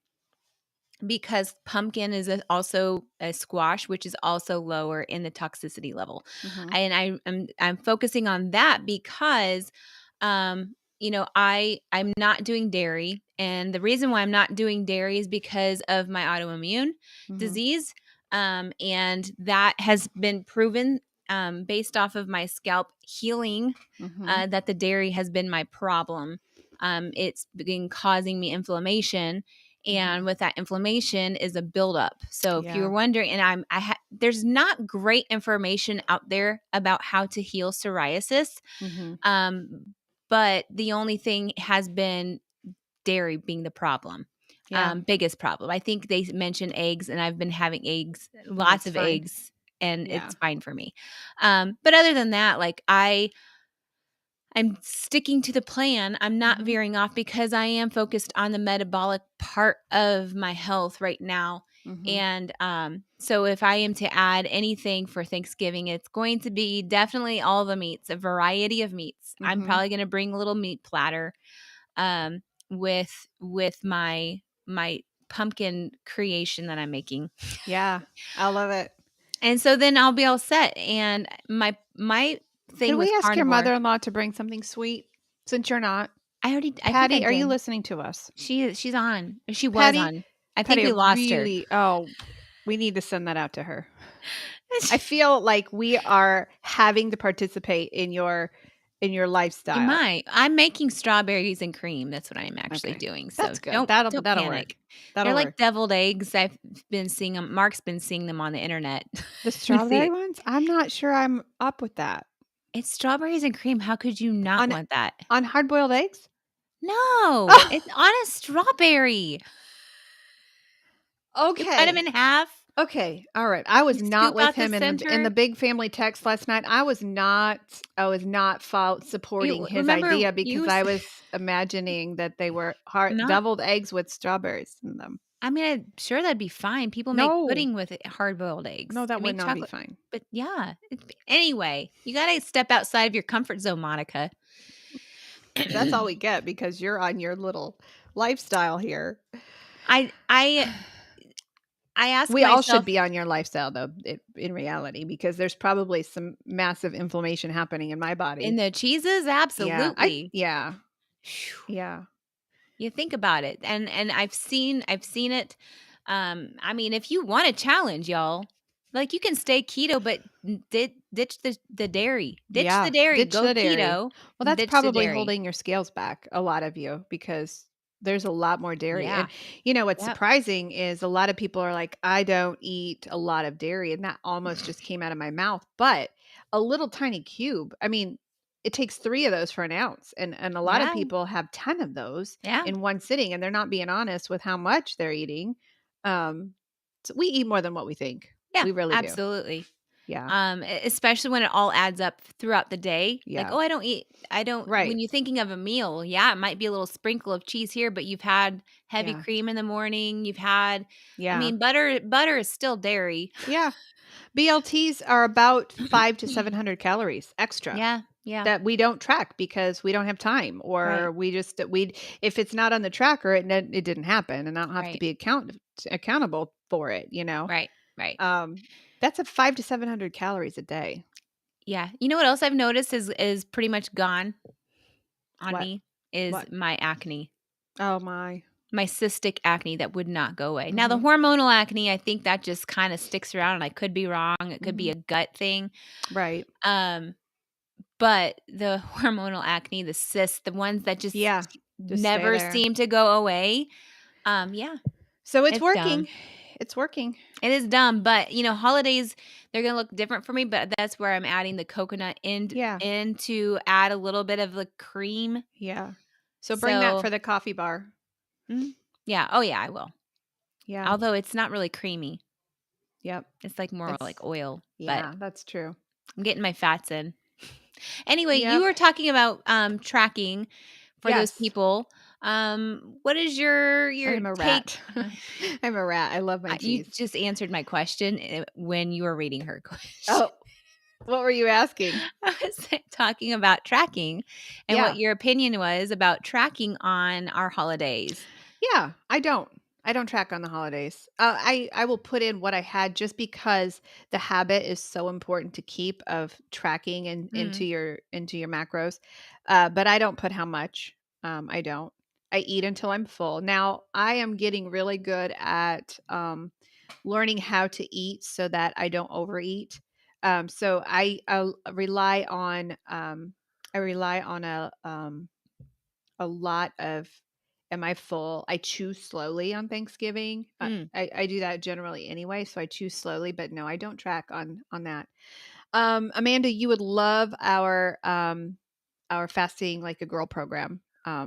[SPEAKER 2] because pumpkin is also a squash, which is also lower in the toxicity level. And I'm focusing on that because I'm not doing dairy, and the reason why I'm not doing dairy is because of my autoimmune disease, and that has been proven based off of my scalp healing that the dairy has been my problem. It's been causing me inflammation, and with that inflammation is a buildup. So if you were wondering, and there's not great information out there about how to heal psoriasis. But the only thing has been dairy being the problem. Biggest problem. I think they mentioned eggs, and I've been having eggs, lots of eggs, and it's fine for me. But other than that, like I'm sticking to the plan. I'm not veering off, because I am focused on the metabolic part of my health right now. And so if I am to add anything for Thanksgiving, it's going to be definitely all the meats, a variety of meats. I'm probably going to bring a little meat platter with my pumpkin creation that I'm making.
[SPEAKER 1] Yeah, I love it.
[SPEAKER 2] And so then I'll be all set. And my thing
[SPEAKER 1] Can
[SPEAKER 2] with
[SPEAKER 1] we ask your
[SPEAKER 2] carnivore,
[SPEAKER 1] mother-in-law to bring something sweet, since you're not?
[SPEAKER 2] I
[SPEAKER 1] Patty, are you listening to us?
[SPEAKER 2] She's on. She was
[SPEAKER 1] Patty,
[SPEAKER 2] on. I think we lost her.
[SPEAKER 1] Oh, we need to send that out to her. I feel like we are having to participate in your in your lifestyle.
[SPEAKER 2] You might. I'm making strawberries and cream. That's what I'm actually doing. So
[SPEAKER 1] That's good.
[SPEAKER 2] Don't
[SPEAKER 1] That'll
[SPEAKER 2] panic.
[SPEAKER 1] work.
[SPEAKER 2] They're like deviled eggs. I've been seeing them. Mark's been seeing them on the internet.
[SPEAKER 1] The strawberry ones? I'm not sure I'm up with that.
[SPEAKER 2] It's strawberries and cream. How could you not want that?
[SPEAKER 1] On hard-boiled eggs?
[SPEAKER 2] No, it's on a strawberry.
[SPEAKER 1] Okay.
[SPEAKER 2] You cut them in half.
[SPEAKER 1] Okay. All right. I was not with him in the big family text last night. I was not supporting his idea because I was imagining that they were deviled eggs with strawberries in them.
[SPEAKER 2] I mean, I'm sure that'd be fine. People make pudding with hard-boiled eggs.
[SPEAKER 1] No, that would not be fine.
[SPEAKER 2] But yeah. Anyway, you got to step outside of your comfort zone, Monica.
[SPEAKER 1] That's all we get because you're on your little lifestyle here.
[SPEAKER 2] I ask
[SPEAKER 1] we all should be on your lifestyle though, in reality, because there's probably some massive inflammation happening in my body.
[SPEAKER 2] In the cheeses, absolutely.
[SPEAKER 1] Yeah.
[SPEAKER 2] You think about it, and I've seen it. I mean, if you want a challenge, y'all, like you can stay keto, but ditch the dairy. Ditch the dairy. Go keto.
[SPEAKER 1] Well, that's probably holding your scales back, a lot of you, because there's a lot more dairy.
[SPEAKER 2] Yeah.
[SPEAKER 1] And what's surprising is a lot of people are like, I don't eat a lot of dairy. And that almost just came out of my mouth. But a little tiny cube, I mean, it takes 3 of those for an ounce. And a lot of people have 10 of those in one sitting, and they're not being honest with how much they're eating. So we eat more than what we think.
[SPEAKER 2] Yeah,
[SPEAKER 1] we really
[SPEAKER 2] absolutely.
[SPEAKER 1] do. Yeah.
[SPEAKER 2] Especially when it all adds up throughout the day.
[SPEAKER 1] Yeah.
[SPEAKER 2] Like, I don't,
[SPEAKER 1] right.
[SPEAKER 2] When you're thinking of a meal, it might be a little sprinkle of cheese here, but you've had heavy cream in the morning. You've had, I mean, butter is still dairy.
[SPEAKER 1] Yeah. BLTs are about 500 to 700 calories extra.
[SPEAKER 2] Yeah.
[SPEAKER 1] That we don't track because we don't have time, or if it's not on the tracker, it didn't happen, and I don't have to be accountable for it,
[SPEAKER 2] Right.
[SPEAKER 1] That's 500 to 700 calories a day.
[SPEAKER 2] Yeah. You know what else I've noticed is pretty much gone on me is my acne.
[SPEAKER 1] Oh my
[SPEAKER 2] cystic acne that would not go away. Now the hormonal acne, I think that just kind of sticks around, and I could be wrong. It could be a gut thing.
[SPEAKER 1] Right.
[SPEAKER 2] But the hormonal acne, the cysts, the ones that just never seem to go away.
[SPEAKER 1] So it's working. Dumb. It's working.
[SPEAKER 2] It is dumb, but holidays, they're going to look different for me, but that's where I'm adding the coconut in to add a little bit of the cream.
[SPEAKER 1] Yeah. So bring that for the coffee bar.
[SPEAKER 2] Mm-hmm. Yeah. Oh yeah, I will.
[SPEAKER 1] Yeah.
[SPEAKER 2] Although it's not really creamy.
[SPEAKER 1] Yep.
[SPEAKER 2] It's like more like oil.
[SPEAKER 1] Yeah, that's true.
[SPEAKER 2] I'm getting my fats in. Anyway, you were talking about tracking for those people. What is your
[SPEAKER 1] I'm a rat. I'm a rat. I love my cheese.
[SPEAKER 2] You just answered my question when you were reading her question.
[SPEAKER 1] Oh, what were you asking?
[SPEAKER 2] I was talking about tracking and what your opinion was about tracking on our holidays.
[SPEAKER 1] Yeah, I don't track on the holidays. I will put in what I had just because the habit is so important to keep of tracking and into your macros. But I don't put how much. I don't. I eat until I'm full. Now I am getting really good at learning how to eat so that I don't overeat. So I rely on a lot of. Am I full? I chew slowly on Thanksgiving. I do that generally anyway, so I chew slowly. But no, I don't track on that. Amanda, you would love our fasting like a girl program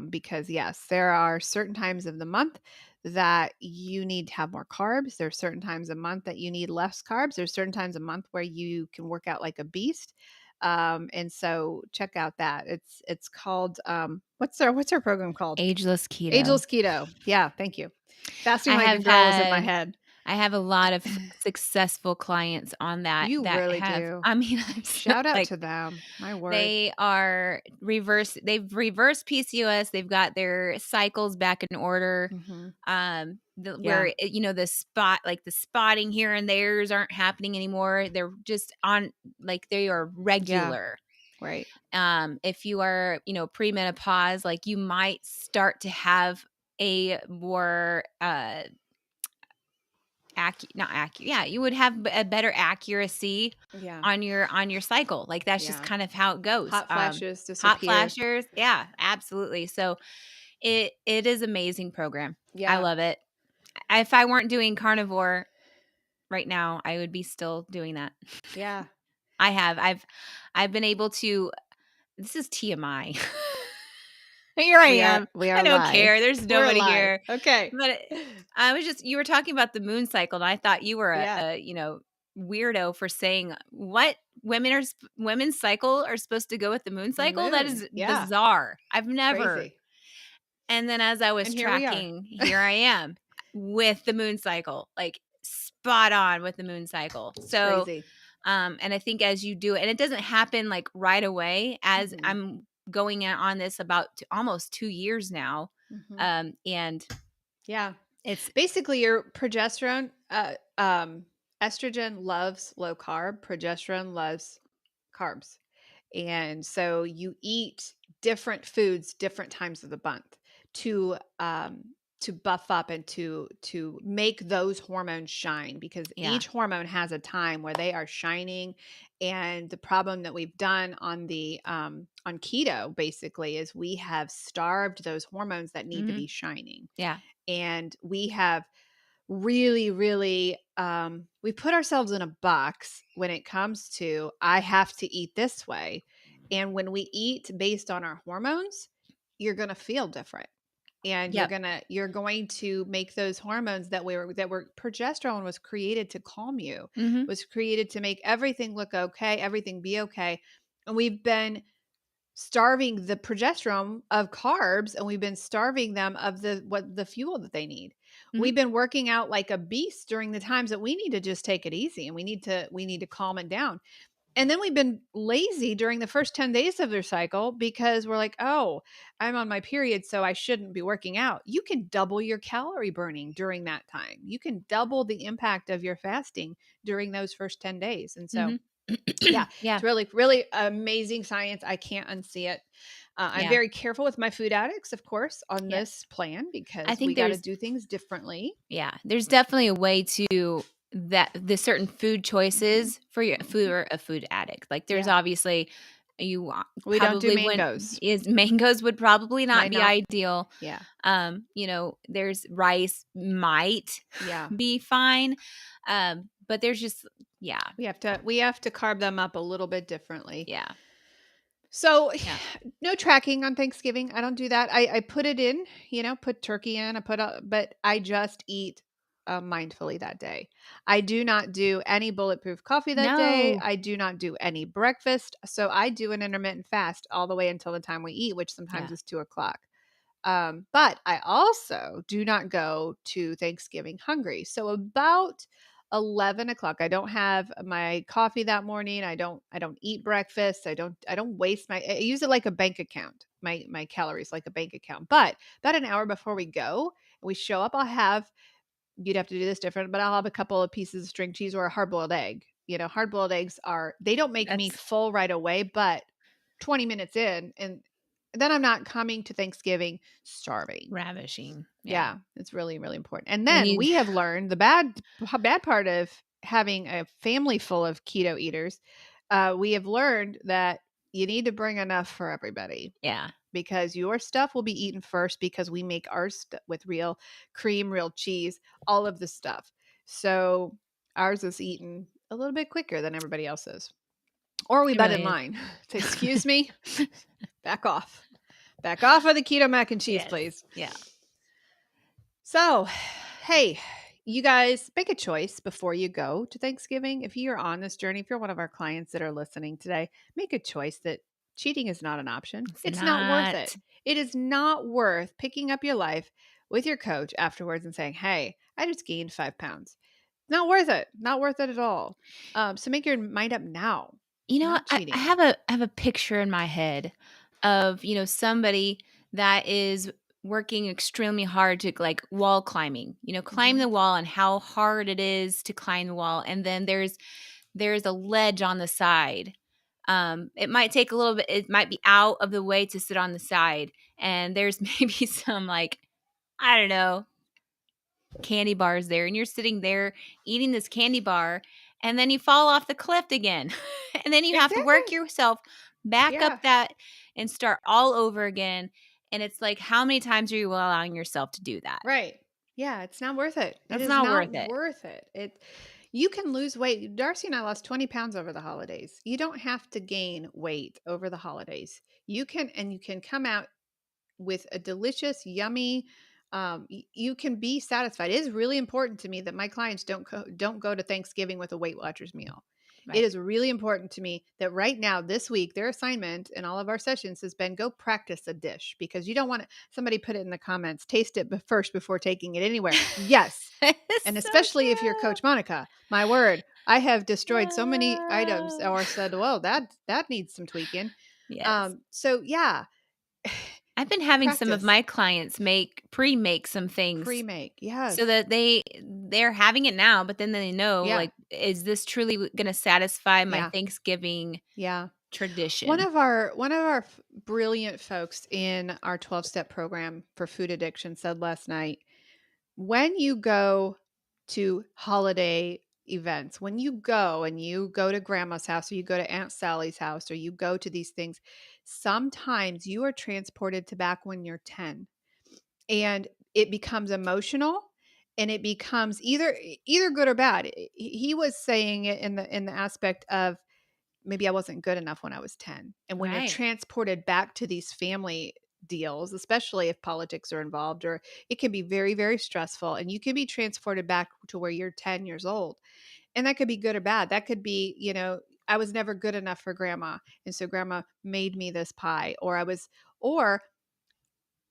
[SPEAKER 1] because yes, there are certain times of the month that you need to have more carbs. There are certain times a month that you need less carbs. There's certain times a month where you can work out like a beast. And so check out that. It's called what's our program called?
[SPEAKER 2] Ageless Keto.
[SPEAKER 1] Ageless Keto. Yeah, thank you. Fasting like a girl was in my head.
[SPEAKER 2] I have a lot of successful clients on that.
[SPEAKER 1] You
[SPEAKER 2] that
[SPEAKER 1] really do.
[SPEAKER 2] I mean,
[SPEAKER 1] shout out to them. My word.
[SPEAKER 2] They've reversed PCOS. They've got their cycles back in order. Where the spotting here and theirs aren't happening anymore. They're just on they are regular.
[SPEAKER 1] Yeah. Right.
[SPEAKER 2] If you are, premenopause, like you might start to have a more not accurate. Yeah, you would have a better accuracy
[SPEAKER 1] Yeah.
[SPEAKER 2] on your cycle. Like that's just
[SPEAKER 1] Yeah.
[SPEAKER 2] kind of how it goes.
[SPEAKER 1] Hot flashes
[SPEAKER 2] Hot
[SPEAKER 1] disappear.
[SPEAKER 2] flashers. Yeah, absolutely. So it is amazing program. I
[SPEAKER 1] Yeah.
[SPEAKER 2] love it. If I weren't doing carnivore right now, I would be still doing that.
[SPEAKER 1] Yeah.
[SPEAKER 2] I've been able to. This is TMI. Here I am.
[SPEAKER 1] We
[SPEAKER 2] I
[SPEAKER 1] are
[SPEAKER 2] don't
[SPEAKER 1] live.
[SPEAKER 2] care. There's
[SPEAKER 1] We're
[SPEAKER 2] nobody
[SPEAKER 1] alive.
[SPEAKER 2] here.
[SPEAKER 1] Okay.
[SPEAKER 2] But I was just, you were talking about the moon cycle, and I thought you were
[SPEAKER 1] Yeah.
[SPEAKER 2] weirdo for saying what women's cycle are supposed to go with the moon cycle. That
[SPEAKER 1] Moon.
[SPEAKER 2] is
[SPEAKER 1] Yeah.
[SPEAKER 2] bizarre. I've never.
[SPEAKER 1] Crazy.
[SPEAKER 2] And then as I was
[SPEAKER 1] And here we are.
[SPEAKER 2] tracking, here I am with the moon cycle, like spot on with the moon cycle. So,
[SPEAKER 1] Crazy.
[SPEAKER 2] and I think as you do it, and it doesn't happen like right away, as
[SPEAKER 1] Mhm.
[SPEAKER 2] I'm going on this about almost 2 years now.
[SPEAKER 1] Mhm.
[SPEAKER 2] And
[SPEAKER 1] Yeah.
[SPEAKER 2] it's
[SPEAKER 1] Basically your progesterone, estrogen loves low carb, progesterone loves carbs. And so you eat different foods different times of the month to buff up and to make those hormones shine, because
[SPEAKER 2] yeah.
[SPEAKER 1] each hormone has a time where they are shining. And the problem that we've done on the on keto basically is we have starved those hormones that need to be shining.
[SPEAKER 2] Yeah.
[SPEAKER 1] And we have really we put ourselves in a box when it comes to I have to eat this way. And when we eat based on our hormones, you're going to feel different. And
[SPEAKER 2] Yep.
[SPEAKER 1] you're going to make those hormones that were progesterone was created to calm you, was created to make everything look okay, everything be okay. And we've been starving the progesterone of carbs, and we've been starving them of the fuel that they need. We've been working out like a beast during the times that we need to just take it easy, and we need to calm it down. And then we've been lazy during the first 10 days of their cycle because we're like, oh, I'm on my period, so I shouldn't be working out. You can double your calorie burning during that time. You can double the impact of your fasting during those first 10 days. And so yeah, it's really amazing science. I can't unsee it. I'm very careful with my food addicts, of course, on this plan, because we got to do things differently.
[SPEAKER 2] Yeah, there's definitely a way to that the certain food choices for your for a food addict. Like there's obviously
[SPEAKER 1] We don't do
[SPEAKER 2] probably
[SPEAKER 1] mangoes.
[SPEAKER 2] Mangoes would probably not
[SPEAKER 1] Might
[SPEAKER 2] be
[SPEAKER 1] not.
[SPEAKER 2] ideal.
[SPEAKER 1] Yeah.
[SPEAKER 2] There's rice might be fine. But there's just
[SPEAKER 1] we have to carb them up a little bit differently.
[SPEAKER 2] Yeah.
[SPEAKER 1] So no tracking on Thanksgiving. I don't do that. I put it in, put turkey in, but I just eat mindfully that day. I do not do any bulletproof coffee that day. I do not do any breakfast. So I do an intermittent fast all the way until the time we eat, which sometimes is 2:00. But I also do not go to Thanksgiving hungry. So about 11 o'clock, I don't have my coffee that morning. I don't eat breakfast. I don't waste I use it like a bank account, my calories like a bank account. But about an hour before we go, we show up, you'd have to do this different, but I'll have a couple of pieces of string cheese or a hard-boiled egg. Hard-boiled eggs they don't make me full right away, but 20 minutes in, and then I'm not coming to Thanksgiving starving.
[SPEAKER 2] Ravishing.
[SPEAKER 1] Yeah, it's really, really important. And then we have learned the bad part of having a family full of keto eaters. We have learned that you need to bring enough for everybody.
[SPEAKER 2] Yeah.
[SPEAKER 1] Because your stuff will be eaten first, because we make our stuff with real cream, real cheese, all of the stuff. So ours is eaten a little bit quicker than everybody else's. Or we bet in line. Say, excuse me, back off. Back off of the keto mac and cheese, please.
[SPEAKER 2] Yeah.
[SPEAKER 1] So, hey, you guys make a choice before you go to Thanksgiving. If you're on this journey, if you're one of our clients that are listening today, make a choice that cheating is not an option. It's not worth it. It is not worth picking up your life with your coach afterwards and saying, hey, I just gained 5 pounds. Not worth it. Not worth it at all. So make your mind up now.
[SPEAKER 2] I have a picture in my head of, somebody that is working extremely hard to like wall climbing, climb the wall, and how hard it is to climb the wall. And then there's a ledge on the side. It might take a little bit, it might be out of the way to sit on the side. And there's maybe some like, I don't know, candy bars there, and you're sitting there eating this candy bar, and then you fall off the cliff again. And then you have to work yourself back up that and start all over again. And it's like, how many times are you allowing yourself to do that?
[SPEAKER 1] Right. Yeah, it's not worth it.
[SPEAKER 2] It's
[SPEAKER 1] It is
[SPEAKER 2] not
[SPEAKER 1] not
[SPEAKER 2] worth
[SPEAKER 1] it. You can lose weight. Darcy and I lost 20 pounds over the holidays. You don't have to gain weight over the holidays. You can come out with a delicious, yummy. You can be satisfied. It is really important to me that my clients don't go to Thanksgiving with a Weight Watchers meal. Right. It is really important to me that right now, this week, their assignment in all of our sessions has been go practice a dish, because you don't want somebody put it in the comments, taste it first before taking it anywhere. Yes. And especially if you're Coach Monica, my word, I have destroyed so many items or said, well, that needs some tweaking.
[SPEAKER 2] Yes.
[SPEAKER 1] So yeah.
[SPEAKER 2] I've been having some of my clients pre-make some things.
[SPEAKER 1] Yes.
[SPEAKER 2] So that they're having it now, but then they know, like, is this truly going to satisfy my Thanksgiving tradition?
[SPEAKER 1] One of our brilliant folks in our 12-step program for food addiction said last night, when you go to holiday events, when you go to grandma's house, or you go to Aunt Sally's house, or you go to these things, sometimes you are transported to back when you're 10, and it becomes emotional, and it becomes either good or bad. He was saying it in the aspect of, maybe I wasn't good enough when I was 10. And when you're transported back to these family deals, especially if politics are involved, or it can be very, very stressful, and you can be transported back to where you're 10 years old. And that could be good or bad. That could be, I was never good enough for grandma, and so grandma made me this pie, or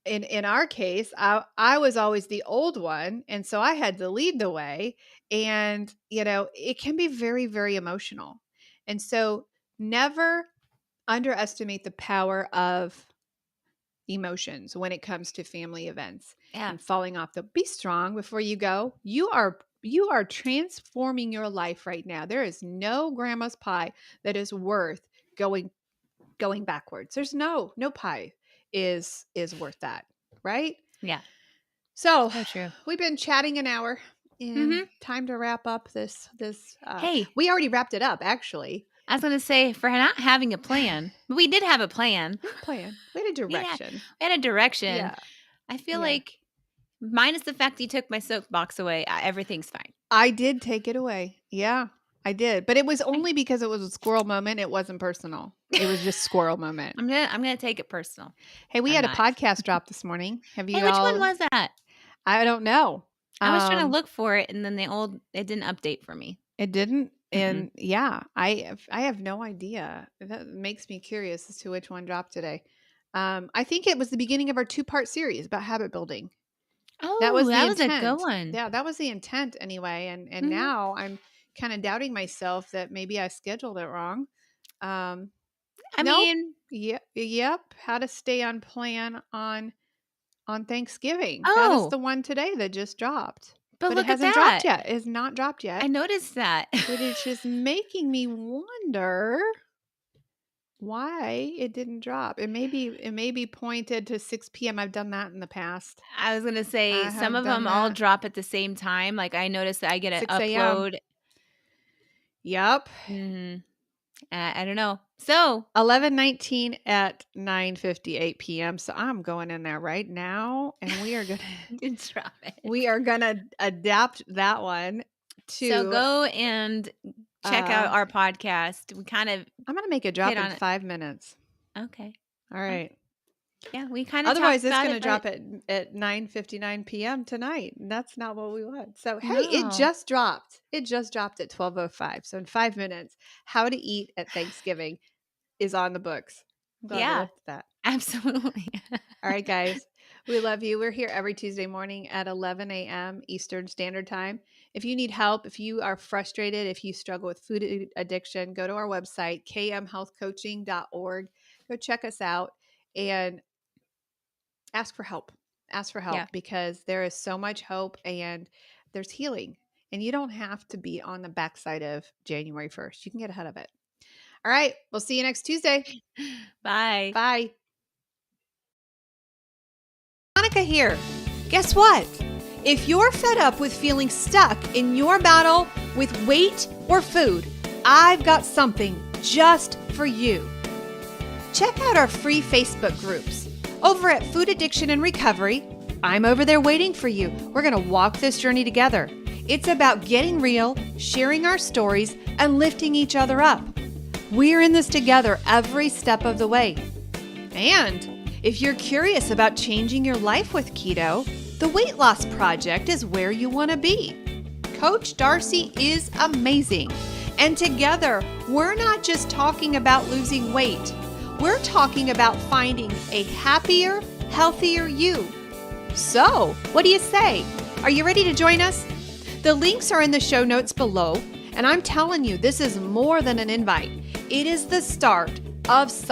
[SPEAKER 1] in our case, I was always the old one, and so I had to lead the way. And, it can be very, very emotional. And so never underestimate the power of emotions when it comes to family events and falling off. Be strong before you go. You are transforming your life right now. There is no grandma's pie that is worth going backwards. There's no pie is worth that, right?
[SPEAKER 2] Yeah.
[SPEAKER 1] So true. We've been chatting an hour, and time to wrap up this. Hey, we already wrapped it up, actually.
[SPEAKER 2] I was going to say, for not having a plan, but we did have a plan.
[SPEAKER 1] We had a direction.
[SPEAKER 2] We had a direction. Yeah. I feel like, minus the fact that you took my soapbox away, everything's fine.
[SPEAKER 1] I did take it away. Yeah, I did. But it was only because it was a squirrel moment. It wasn't personal. It was just squirrel moment.
[SPEAKER 2] I'm gonna take it personal.
[SPEAKER 1] Hey, we had a podcast drop this morning. Have you?
[SPEAKER 2] Hey, which one was that?
[SPEAKER 1] I don't know.
[SPEAKER 2] I was trying to look for it, and then it didn't update for me.
[SPEAKER 1] It didn't. And I have no idea. That makes me curious as to which one dropped today. I think it was the beginning of our 2-part series about habit building.
[SPEAKER 2] Oh, that was a good one.
[SPEAKER 1] Yeah, that was the intent anyway. And now I'm kind of doubting myself that maybe I scheduled it wrong.
[SPEAKER 2] I mean,
[SPEAKER 1] yep. How to stay on plan on Thanksgiving. That is the one today that just dropped. But
[SPEAKER 2] look,
[SPEAKER 1] it hasn't dropped yet. It has not dropped yet.
[SPEAKER 2] I noticed that.
[SPEAKER 1] But it's just making me wonder why it didn't drop. It may be pointed to 6 p.m. I've done that in the past.
[SPEAKER 2] I was going to say, some of them all drop at the same time. Like, I noticed that I get an upload.
[SPEAKER 1] Yep.
[SPEAKER 2] I don't know. So
[SPEAKER 1] 11:19 at 9:58 p.m. So I'm going in there right now, and we are gonna
[SPEAKER 2] drop it.
[SPEAKER 1] We are gonna adapt that one to.
[SPEAKER 2] So go and check out our podcast.
[SPEAKER 1] I'm gonna make a drop in 5 minutes.
[SPEAKER 2] Okay.
[SPEAKER 1] All right.
[SPEAKER 2] Yeah, we kind of.
[SPEAKER 1] Otherwise, it's going to drop at 9:59 p.m. tonight. And that's not what we want. So, hey, it just dropped. It just dropped at 12:05. So, in 5 minutes, how to eat at Thanksgiving is on the books. I'm glad I looked at that.
[SPEAKER 2] Absolutely.
[SPEAKER 1] All right, guys. We love you. We're here every Tuesday morning at 11 a.m. Eastern Standard Time. If you need help, if you are frustrated, if you struggle with food addiction, go to our website, kmhealthcoaching.org. Go check us out and ask for help. Because there is so much hope and there's healing. And you don't have to be on the backside of January 1st. You can get ahead of it. All right. We'll see you next Tuesday.
[SPEAKER 2] Bye.
[SPEAKER 1] Bye. Monica here. Guess what? If you're fed up with feeling stuck in your battle with weight or food, I've got something just for you. Check out our free Facebook groups. Over at Food Addiction and Recovery, I'm over there waiting for you. We're going to walk this journey together. It's about getting real, sharing our stories, and lifting each other up. We're in this together every step of the way. And if you're curious about changing your life with keto, the Weight Loss Project is where you want to be. Coach Darcy is amazing. And together, we're not just talking about losing weight. We're talking about finding a happier, healthier you. So, what do you say? Are you ready to join us? The links are in the show notes below, and I'm telling you, this is more than an invite. It is the start of something